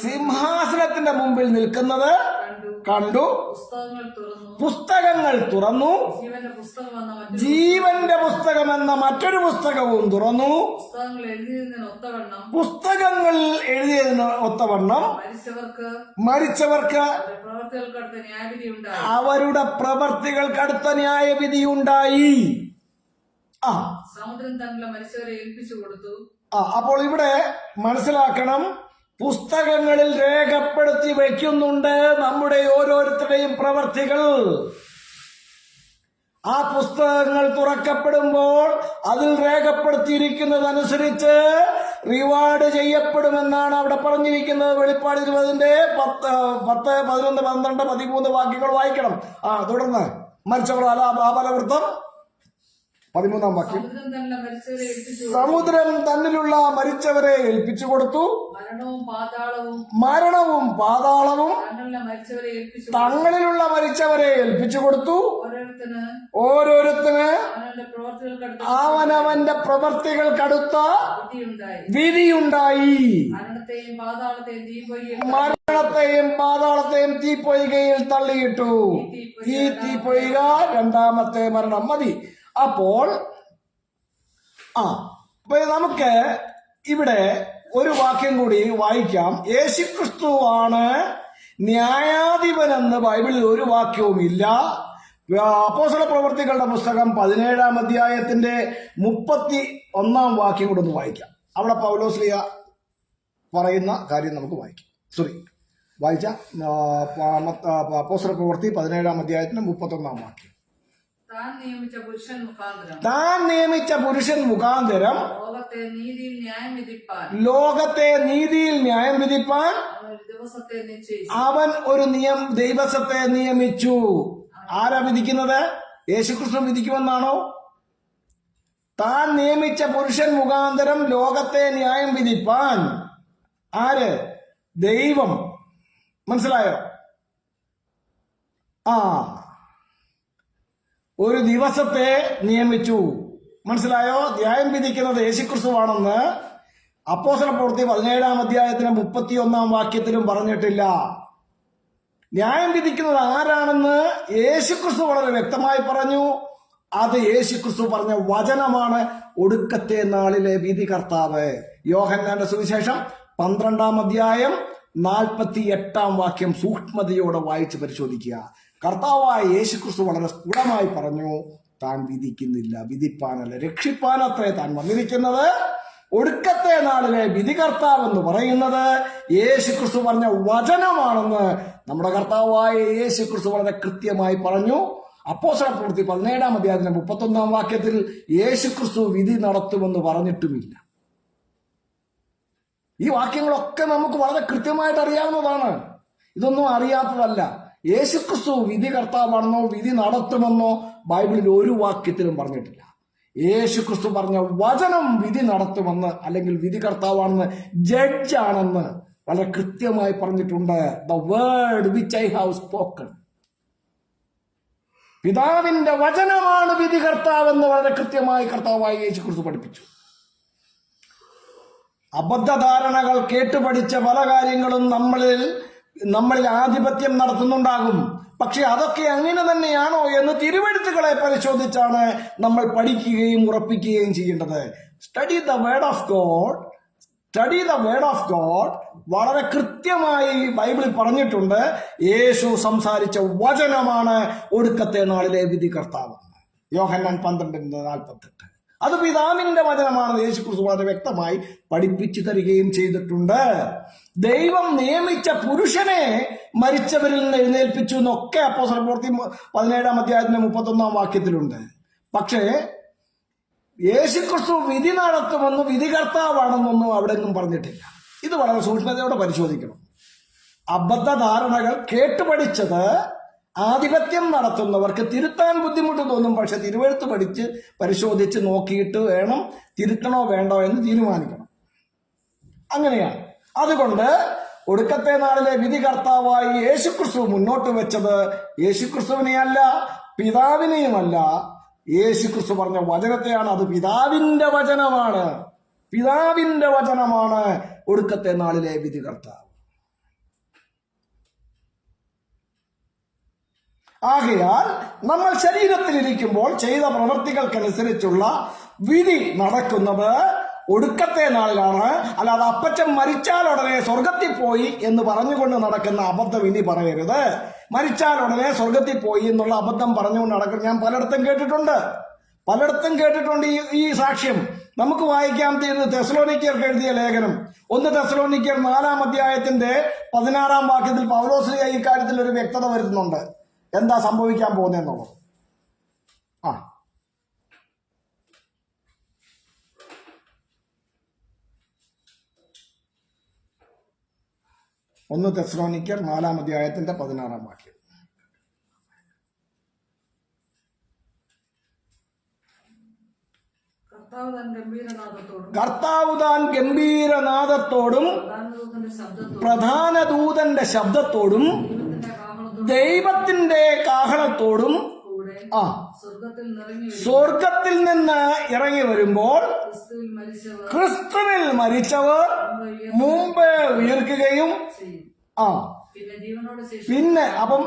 Speaker 2: സിംഹാസനത്തിന്റെ മുമ്പിൽ നിൽക്കുന്നത്
Speaker 1: കണ്ടു. പുസ്തകങ്ങൾ തുറന്നു. ജീവന്റെ പുസ്തകം എന്ന മറ്റൊരു പുസ്തകവും തുറന്നു. പുസ്തകങ്ങൾ എഴുതിയതിന് ഒത്തവണ്ണം മരിച്ചവർക്ക് അവരുടെ പ്രവർത്തികൾക്കടുത്ത ന്യായവിധിയുണ്ടായി.
Speaker 2: സമുദ്രം തങ്ങളുടെ മരിച്ചവരെ ഏൽപ്പിച്ചു കൊടുത്തു.
Speaker 1: അപ്പോൾ ഇവിടെ മനസ്സിലാക്കണം, പുസ്തകങ്ങളിൽ രേഖപ്പെടുത്തി വയ്ക്കുന്നുണ്ട് നമ്മുടെ ഓരോരുത്തരുടെയും പ്രവർത്തികൾ. ആ പുസ്തകങ്ങൾ തുറക്കപ്പെടുമ്പോൾ അതിൽ രേഖപ്പെടുത്തിയിരിക്കുന്നതനുസരിച്ച് റിവാർഡ് ചെയ്യപ്പെടുമെന്നാണ് അവിടെ പറഞ്ഞിരിക്കുന്നത്. വെളിപ്പാട് 20-ന്റെ 10, 11, 12, 13 വാക്യങ്ങൾ വായിക്കണം. തുടർന്ന് മരിച്ചവർ ആബാലവൃദ്ധം 13-ാം വാക്യം. സമുദ്രം തന്നിലുള്ള മരിച്ചവരെ ഏൽപ്പിച്ചു കൊടുത്തു. മരണവും പാതാളവും തങ്ങളിലുള്ള മരിച്ചവരെ ഏൽപ്പിച്ചു കൊടുത്തു. ഓരോരുത്തന് അവനവന്റെ പ്രവർത്തികൾക്കടുത്ത വിധിയുണ്ടായി. മരണത്തെയും പാതാളത്തെയും തീപ്പൊയ്കയിൽ തള്ളിയിട്ടു. ഈ തീപ്പൊയ്ക 2ാമത്തെ മരണം. മതി. അപ്പോൾ നമുക്ക് ഇവിടെ ഒരു വാക്യം കൂടി വായിക്കാം. യേശുക്രിസ്തു ആണ് ന്യായാധിപനെന്ന് ബൈബിളിൽ ഒരു വാക്യവും ഇല്ല. അപ്പോസ്തല പ്രവൃത്തികളുടെ പുസ്തകം 17-ാം അധ്യായത്തിന്റെ 31-ാം വാക്യം കൂടെ ഒന്ന് വായിക്കാം. അവിടെ പൗലോസ്ലീഹ പറയുന്ന കാര്യം നമുക്ക് വായിച്ച അപ്പോസ്തല പ്രവൃത്തി 17-ാം അധ്യായത്തിന്റെ 31-ാം വാക്യം. താൻ നിയമിച്ച പുരുഷൻ മുഖാന്തരം ലോകത്തെ നീതിയിൽ ന്യായം വിധിപ്പാൻ അവൻ ഒരു ദിവസത്തെ നിയമിച്ചു. ആരാ വിധിക്കുന്നത്? യേശുക്രിസ്തു വിധിക്കുമെന്നാണോ? താൻ നിയമിച്ച പുരുഷൻ മുഖാന്തരം ലോകത്തെ ന്യായം വിധിപ്പാൻ ആര്? ദൈവം. മനസ്സിലായോ? ഒരു ദിവസത്തെ നിയമിച്ചു. മനസ്സിലായോ? ന്യായം വിധിക്കുന്നത് യേശുക്രിസ്തുവാണെന്ന് അപ്പോസ്തല പ്രവൃത്തി 17-ാം അധ്യായത്തിന് 31-ാം വാക്യത്തിലും പറഞ്ഞിട്ടില്ല. ന്യായം വിധിക്കുന്നത് ആരാണെന്ന് യേശുക്രിസ്തു വളരെ വ്യക്തമായി പറഞ്ഞു. അത് യേശുക്രിസ്തു പറഞ്ഞ വചനമാണ് ഒടുക്കത്തെ നാളിലെ വിധികർത്താവ്. യോഹന്നാന്റെ സുവിശേഷം 12-ാം അധ്യായം 48-ാം വാക്യം സൂക്ഷ്മതയോടെ വായിച്ച് പരിശോധിക്കുക. കർത്താവായ യേശുക്രിസ്തു വളരെ സ്ഫുടമായി പറഞ്ഞു, താൻ വിധിക്കുന്നില്ല, വിധിപ്പാനല്ല രക്ഷിപ്പാനത്രേ താൻ വന്നിരിക്കുന്നത്. ഒടുക്കത്തെ നാളിലെ വിധികർത്താവ് എന്ന് പറയുന്നത് യേശുക്രിസ്തു പറഞ്ഞ വചനമാണെന്ന് നമ്മുടെ കർത്താവായ യേശുക്രിസ്തു വളരെ കൃത്യമായി പറഞ്ഞു. അപ്പോസ്തല പ്രവൃത്തി 17-ാം അധ്യായത്തിന്റെ 31-ാം വാക്യത്തിൽ യേശുക്രിസ്തു വിധി നടത്തുമെന്ന് പറഞ്ഞിട്ടുമില്ല. ഈ വാക്യങ്ങളൊക്കെ നമുക്ക് വളരെ കൃത്യമായിട്ട് അറിയാവുന്നതാണ്. ഇതൊന്നും അറിയാത്തതല്ല. യേശുക്രിസ്തു വിധി കർത്താവാണെന്നോ വിധി നടത്തുമെന്നോ ബൈബിളിൽ ഒരു വാക്യത്തിലും പറഞ്ഞിട്ടില്ല. യേശുക്രിസ്തു പറഞ്ഞ വചനം വിധി നടത്തുമെന്ന്, അല്ലെങ്കിൽ വിധി കർത്താവാണെന്ന്, ജഡ്ജാണെന്ന് വളരെ കൃത്യമായി പറഞ്ഞിട്ടുണ്ട്. The word which I have spoken. പിതാവിന്റെ വചനമാണ് വിധി കർത്താവെന്ന് വളരെ കൃത്യമായി കർത്താവായ യേശുക്രിസ്തു പഠിപ്പിച്ചു. അബദ്ധധാരണകൾ കേട്ടുപഠിച്ച പല കാര്യങ്ങളും നമ്മളിൽ ആധിപത്യം നടത്തുന്നുണ്ടാകും. പക്ഷെ അതൊക്കെ അങ്ങനെ തന്നെയാണോ എന്ന് തിരുവെഴുത്തുകളെ പരിശോധിച്ചാണ് നമ്മൾ പഠിക്കുകയും ഉറപ്പിക്കുകയും ചെയ്യേണ്ടത്. Study the word of God. വളരെ കൃത്യമായി ബൈബിളിൽ പറഞ്ഞിട്ടുണ്ട്, യേശു സംസാരിച്ച വചനമാണ് ഒടുക്കത്തെ നാളിലെ വിധി കർത്താവ്. യോഹന്നാൻ 12:48. അത് പിതാവിന്റെ വചനമാണെന്ന് യേശുക്രിസ്തു വളരെ വ്യക്തമായി പഠിപ്പിച്ചു തരികയും ചെയ്തിട്ടുണ്ട്. ദൈവം നിയമിച്ച പുരുഷനെ മരിച്ചവരിൽ നിന്ന് എഴുന്നേൽപ്പിച്ചു എന്നൊക്കെ അപ്പോസ്തല പ്രവൃത്തി 17-ാം അധ്യായത്തിന്റെ 31-ാം വാക്യത്തിലുണ്ട്. പക്ഷേ യേശുക്രിസ്തു വിധി നടത്തുമെന്ന് വിധികർത്താവാണെന്നൊന്നും അവിടെ ഒന്നും പറഞ്ഞിട്ടില്ല. ഇത് വളരെ സൂക്ഷ്മതയോടെ പരിശോധിക്കണം. അബദ്ധധാരണകൾ കേട്ടുപഠിച്ചത് ആധിപത്യം നടത്തുന്നവർക്ക് തിരുത്താൻ ബുദ്ധിമുട്ട് തോന്നും. പക്ഷെ തിരുവെഴുത്ത് പഠിച്ച് പരിശോധിച്ച് നോക്കിയിട്ട് വേണം തിരുത്തണോ വേണ്ടോ എന്ന് തീരുമാനിക്കണം. അങ്ങനെയാണ്. അതുകൊണ്ട് ഒടുക്കത്തെ നാളിലെ വിധി കർത്താവായി യേശുക്രിസ്തു മുന്നോട്ട് വെച്ചത് യേശുക്രിസ്തുവിനെയല്ല, പിതാവിനെയുമല്ല, യേശുക്രിസ്തു പറഞ്ഞ വചനത്തെയാണ്. അത് പിതാവിന്റെ വചനമാണ് ഒടുക്കത്തെ നാളിലെ വിധി കർത്താവ്. ആകയാൽ നമ്മൾ ശരീരത്തിലിരിക്കുമ്പോൾ ചെയ്ത പ്രവൃത്തികൾക്കനുസരിച്ചുള്ള വിധി നടക്കുന്നത് ഒടുക്കത്തെ നാളിലാണ്. അല്ലാതെ അപ്പച്ചൻ മരിച്ചാൽ ഉടനെ സ്വർഗത്തിൽ പോയി എന്ന് പറഞ്ഞുകൊണ്ട് നടക്കുന്ന അബദ്ധം ഇനി പറയരുത്. മരിച്ചാൽ ഉടനെ സ്വർഗത്തിൽ പോയി എന്നുള്ള അബദ്ധം പറഞ്ഞുകൊണ്ട് നടക്കുന്നത് ഞാൻ പലയിടത്തും കേട്ടിട്ടുണ്ട്. ഈ സാക്ഷ്യം നമുക്ക് വായിക്കാം. തെസ്സലോനിക്കർക്ക് എഴുതിയ ലേഖനം 1 തെസ്സലോനിക്കർ 4-ാം അധ്യായത്തിന്റെ 16-ാം വാക്യത്തിൽ പൗലോസ് ഈ കാര്യത്തിൽ ഒരു വ്യക്തത വരുത്തുന്നുണ്ട്. എന്താ സംഭവിക്കാൻ പോകുന്നതെന്നുള്ളത്. 1 തെസ്സലോനിക്കർ 4-ാം അധ്യായത്തിന്റെ 16-ാം വാക്യം. കർത്താവ് താൻ ഗംഭീരനാദത്തോടും പ്രധാന ദൂതന്റെ ശബ്ദത്തോടും ദൈവത്തിന്റെ കാഹളത്തോടും സ്വർഗത്തിൽ നിന്ന് ഇറങ്ങി വരുമ്പോൾ ക്രിസ്തുവിൽ മരിച്ചവർ മുമ്പ് ഉയർക്കുകയും പിന്നെ അപ്പം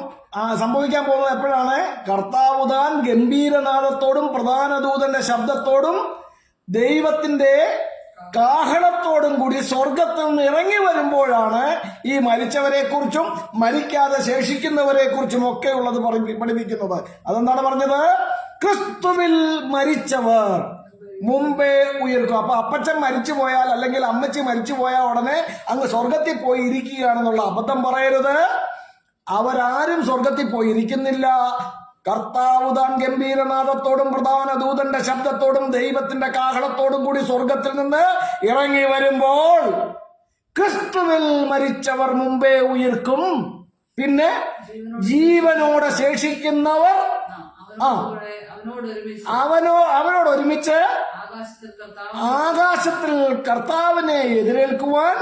Speaker 1: സംഭവിക്കാൻ പോകുന്നത് എപ്പോഴാണ്? കർത്താവ് താൻ ഗംഭീരനാദത്തോടും പ്രധാന ദൂതന്റെ ശബ്ദത്തോടും ദൈവത്തിന്റെ കാഹളത്തോടും കൂടി സ്വർഗത്തിൽ നിന്ന് ഇറങ്ങി വരുമ്പോഴാണ് ഈ മരിച്ചവരെ കുറിച്ചും മരിക്കാതെ ശേഷിക്കുന്നവരെ കുറിച്ചും ഒക്കെ ഉള്ളത് പഠിപ്പിക്കുന്നത്. അതെന്താണ് പറഞ്ഞത്? ക്രിസ്തുവിൽ മരിച്ചവർ മുമ്പേ ഉയർക്കും. അപ്പൊ അപ്പച്ചൻ മരിച്ചു പോയാൽ അല്ലെങ്കിൽ അമ്മച്ചി മരിച്ചു പോയാൽ ഉടനെ അങ്ങ് സ്വർഗത്തിൽ പോയി ഇരിക്കുകയാണെന്നുള്ള അബദ്ധം പറയരുത്. അവരാരും സ്വർഗത്തിൽ പോയി ഇരിക്കുന്നില്ല. കർത്താവ് താൻ ഗംഭീരനാദത്തോടും പ്രധാന ദൂതന്റെ ശബ്ദത്തോടും ദൈവത്തിന്റെ കാഹളത്തോടും കൂടി സ്വർഗത്തിൽ നിന്ന് ഇറങ്ങി വരുമ്പോൾ ക്രിസ്തുവിൽ മരിച്ചവർ മുമ്പേ ഉയർക്കും. പിന്നെ ജീവനോടെ ശേഷിക്കുന്നവർ അവനോടൊരുമിച്ച് ആകാശത്തിൽ കർത്താവിനെ എതിരേൽക്കുവാൻ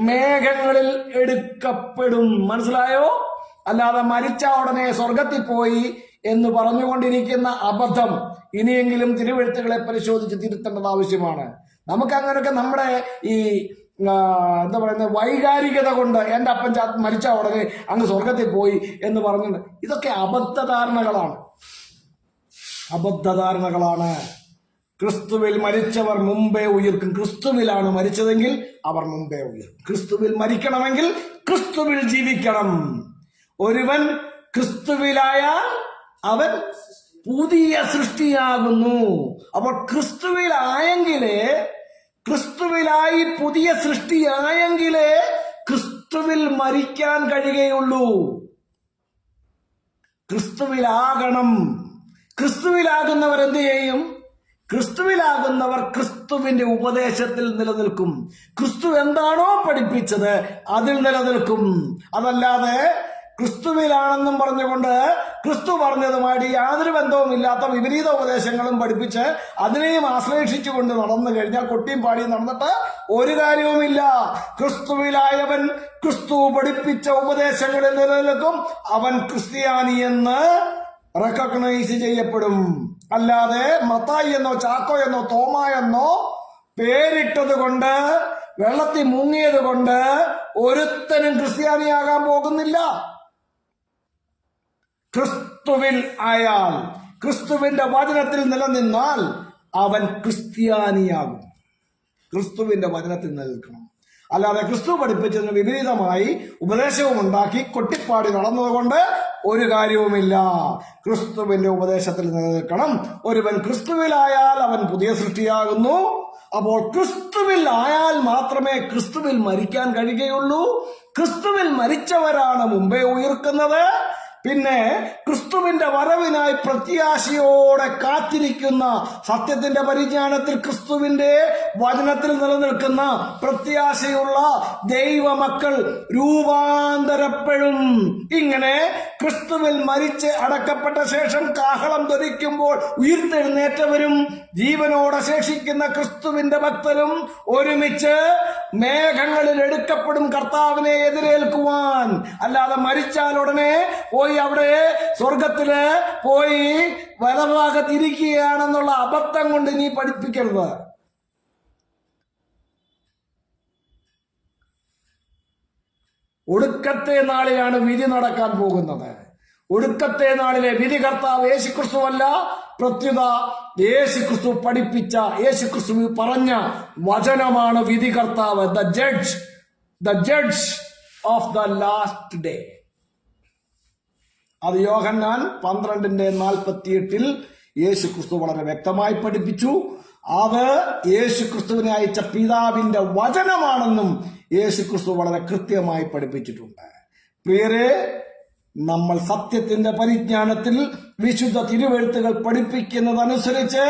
Speaker 1: മേഘങ്ങളിൽ എടുക്കപ്പെടും. മനസ്സിലായോ? അല്ലാതെ മരിച്ച ഉടനെ സ്വർഗത്തിൽ പോയി എന്ന് പറഞ്ഞുകൊണ്ടിരിക്കുന്ന അബദ്ധം ഇനിയെങ്കിലും തിരുവെഴുത്തുകളെ പരിശോധിച്ച് തിരുത്തേണ്ടത് ആവശ്യമാണ്. നമുക്ക് അങ്ങനെയൊക്കെ നമ്മുടെ ഈ എന്താ പറയുന്നത് വൈകാരികത കൊണ്ട് എന്റെ അപ്പൻ മരിച്ച ഉടനെ അങ്ങ് സ്വർഗത്തിൽ പോയി എന്ന് പറഞ്ഞിട്ട് ഇതൊക്കെ അബദ്ധധാരണകളാണ്. ക്രിസ്തുവിൽ മരിച്ചവർ മുമ്പേ ഉയർക്കും. ക്രിസ്തുവിലാണ് മരിച്ചതെങ്കിൽ അവർ മുമ്പേ ഉയർക്കും. ക്രിസ്തുവിൽ മരിക്കണമെങ്കിൽ ക്രിസ്തുവിൽ ജീവിക്കണം. ഒരുവൻ ക്രിസ്തുവിലായാൽ അവൻ പുതിയ സൃഷ്ടിയാകുന്നു. അപ്പോൾ ക്രിസ്തുവിലായി പുതിയ സൃഷ്ടിയായെങ്കിലേ ക്രിസ്തുവിൽ മരിക്കാൻ കഴിയുകയുള്ളൂ. ക്രിസ്തുവിലാകണം. ക്രിസ്തുവിലാകുന്നവർ എന്ത് ചെയ്യും? ക്രിസ്തുവിലാകുന്നവർ ക്രിസ്തുവിന്റെ ഉപദേശത്തിൽ നിലനിൽക്കും. ക്രിസ്തു എന്താണോ പഠിപ്പിച്ചത് അതിൽ നിലനിൽക്കും. അതല്ലാതെ ക്രിസ്തുവിലാണെന്നും പറഞ്ഞുകൊണ്ട് ക്രിസ്തു പറഞ്ഞതുമായിട്ട് യാതൊരു ബന്ധവുമില്ലാത്ത വിപരീത ഉപദേശങ്ങളും പഠിപ്പിച്ച് അതിനെയും ആശ്ലേഷിച്ചുകൊണ്ട് നടന്നു കഴിഞ്ഞാൽ കൊട്ടിയും പാടിയും നടന്നിട്ട് ഒരു കാര്യവുമില്ല. ക്രിസ്തുവിലായവൻ ക്രിസ്തു പഠിപ്പിച്ച ഉപദേശങ്ങളിൽ നിലനിൽക്കും. അവൻ ക്രിസ്ത്യാനി എന്ന് റെക്കഗ്നൈസ് ചെയ്യപ്പെടും. അല്ലാതെ മത്തായി എന്നോ ചാക്കോ എന്നോ തോമ എന്നോ പേരിട്ടത് കൊണ്ട് വെള്ളത്തിൽ മുങ്ങിയത് കൊണ്ട് ഒരുത്തനും ക്രിസ്ത്യാനിയാകാൻ പോകുന്നില്ല. ക്രിസ്തുവിൽ ആയാൽ, ക്രിസ്തുവിന്റെ വചനത്തിൽ നിലനിന്നാൽ അവൻ ക്രിസ്ത്യാനിയാകും. ക്രിസ്തുവിന്റെ വചനത്തിൽ നിലനിൽക്കണം. അല്ലാതെ ക്രിസ്തു പഠിപ്പിച്ചതിന് വിപരീതമായി ഉപദേശവും ഉണ്ടാക്കി കൊട്ടിപ്പാടി നടന്നതുകൊണ്ട് ഒരു കാര്യവുമില്ല. ക്രിസ്തുവിന്റെ ഉപദേശത്തിൽ നിലനിൽക്കണം. ഒരുവൻ ക്രിസ്തുവിലായാൽ അവൻ പുതിയ സൃഷ്ടിയാകുന്നു. അപ്പോൾ ക്രിസ്തുവിൽ ആയാൽ മാത്രമേ ക്രിസ്തുവിൽ മരിക്കാൻ കഴിയുകയുള്ളൂ. ക്രിസ്തുവിൽ മരിച്ചവരാണ് മുമ്പേ ഉയർക്കുന്നത്. പിന്നെ ക്രിസ്തുവിന്റെ വരവിനായി പ്രത്യാശയോടെ കാത്തിരിക്കുന്ന, സത്യത്തിന്റെ പരിജ്ഞാനത്തിൽ ക്രിസ്തുവിന്റെ വചനത്തിൽ നിലനിൽക്കുന്ന പ്രത്യാശയുള്ള ദൈവമക്കൾ രൂപാന്തരപ്പെടും. ഇങ്ങനെ ക്രിസ്തുവിൽ മരിച്ച് അടക്കപ്പെട്ട ശേഷം കാഹളം ധ്വനിക്കുമ്പോൾ ഉയർത്തെഴുന്നേറ്റവരും ജീവനോടെ ശേഷിക്കുന്ന ക്രിസ്തുവിന്റെ ഭക്തരും ഒരുമിച്ച് മേഘങ്ങളിൽ എടുക്കപ്പെടും കർത്താവിനെ എതിരേൽക്കുവാൻ. അല്ലാതെ മരിച്ചാൽ ഉടനെ പോയി അവിടെ സ്വർഗത്തില് പോയി വലഭാഗത്തിരിക്കുകയാണെന്നുള്ള അബദ്ധം കൊണ്ട് നീ പഠിപ്പിക്കരുത്. ഒടുക്കത്തെ നാളിലാണ് വിധി നടക്കാൻ പോകുന്നത്. ഒടുക്കത്തെ നാളിലെ വിധി കർത്താവ് യേശുക്രിസ്തുവല്ല, പ്രത്യുത യേശുക്രിസ്തു പഠിപ്പിച്ച, യേശുക്രിസ്തു പറഞ്ഞ വചനമാണ് വിധി കർത്താവ്. The judge of the last day. അത് യോഹന്നാൻ 12:48 യേശുക്രിസ്തു വളരെ വ്യക്തമായി പഠിപ്പിച്ചു. അത് യേശുക്രിസ്തുവിനെ അയച്ച പിതാവിന്റെ വചനമാണെന്നും യേശുക്രിസ്തു വളരെ കൃത്യമായി പഠിപ്പിച്ചിട്ടുണ്ട്. പ്രിയരെ, നമ്മൾ സത്യത്തിന്റെ പരിജ്ഞാനത്തിൽ വിശുദ്ധ തിരുവെഴുത്തുകൾ പഠിപ്പിക്കുന്നതനുസരിച്ച്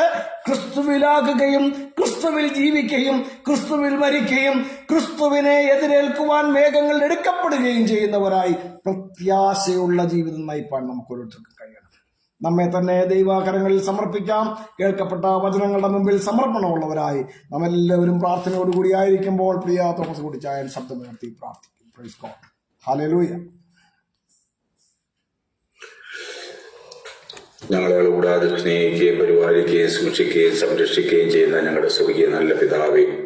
Speaker 1: ക്രിസ്തുവിലാകുകയും ക്രിസ്തുവിൽ ജീവിക്കുകയും ക്രിസ്തുവിൽ മരിക്കുകയും ക്രിസ്തുവിനെ എതിരേൽക്കുവാൻ മേഘങ്ങൾ എടുക്കപ്പെടുകയും ചെയ്യുന്നവരായി പ്രത്യാശയുള്ള ജീവിതം നയിപ്പാൻ നമുക്ക് ഓരോരുത്തർക്കും കഴിയണം. നമ്മെ തന്നെ ദൈവാകരങ്ങളിൽ സമർപ്പിക്കാം. കേൾക്കപ്പെട്ട വചനങ്ങളുടെ മുമ്പിൽ സമർപ്പണമുള്ളവരായി നമ്മെല്ലാവരും പ്രാർത്ഥനയോടുകൂടി ആയിരിക്കുമ്പോൾ പ്രിയ തോമസ് കുട്ടിച്ചായൻ ശബ്ദമുയർത്തി പ്രാർത്ഥിക്കും. Praise God. ഹല്ലേലൂയ.
Speaker 3: ഞങ്ങളെ കൂടാതെ സ്നേഹിക്കുകയും പരിപാലിക്കുകയും സൂക്ഷിക്കുകയും സംരക്ഷിക്കുകയും ചെയ്യുന്ന ഞങ്ങളുടെ സ്വർഗീയ നല്ല പിതാവേ,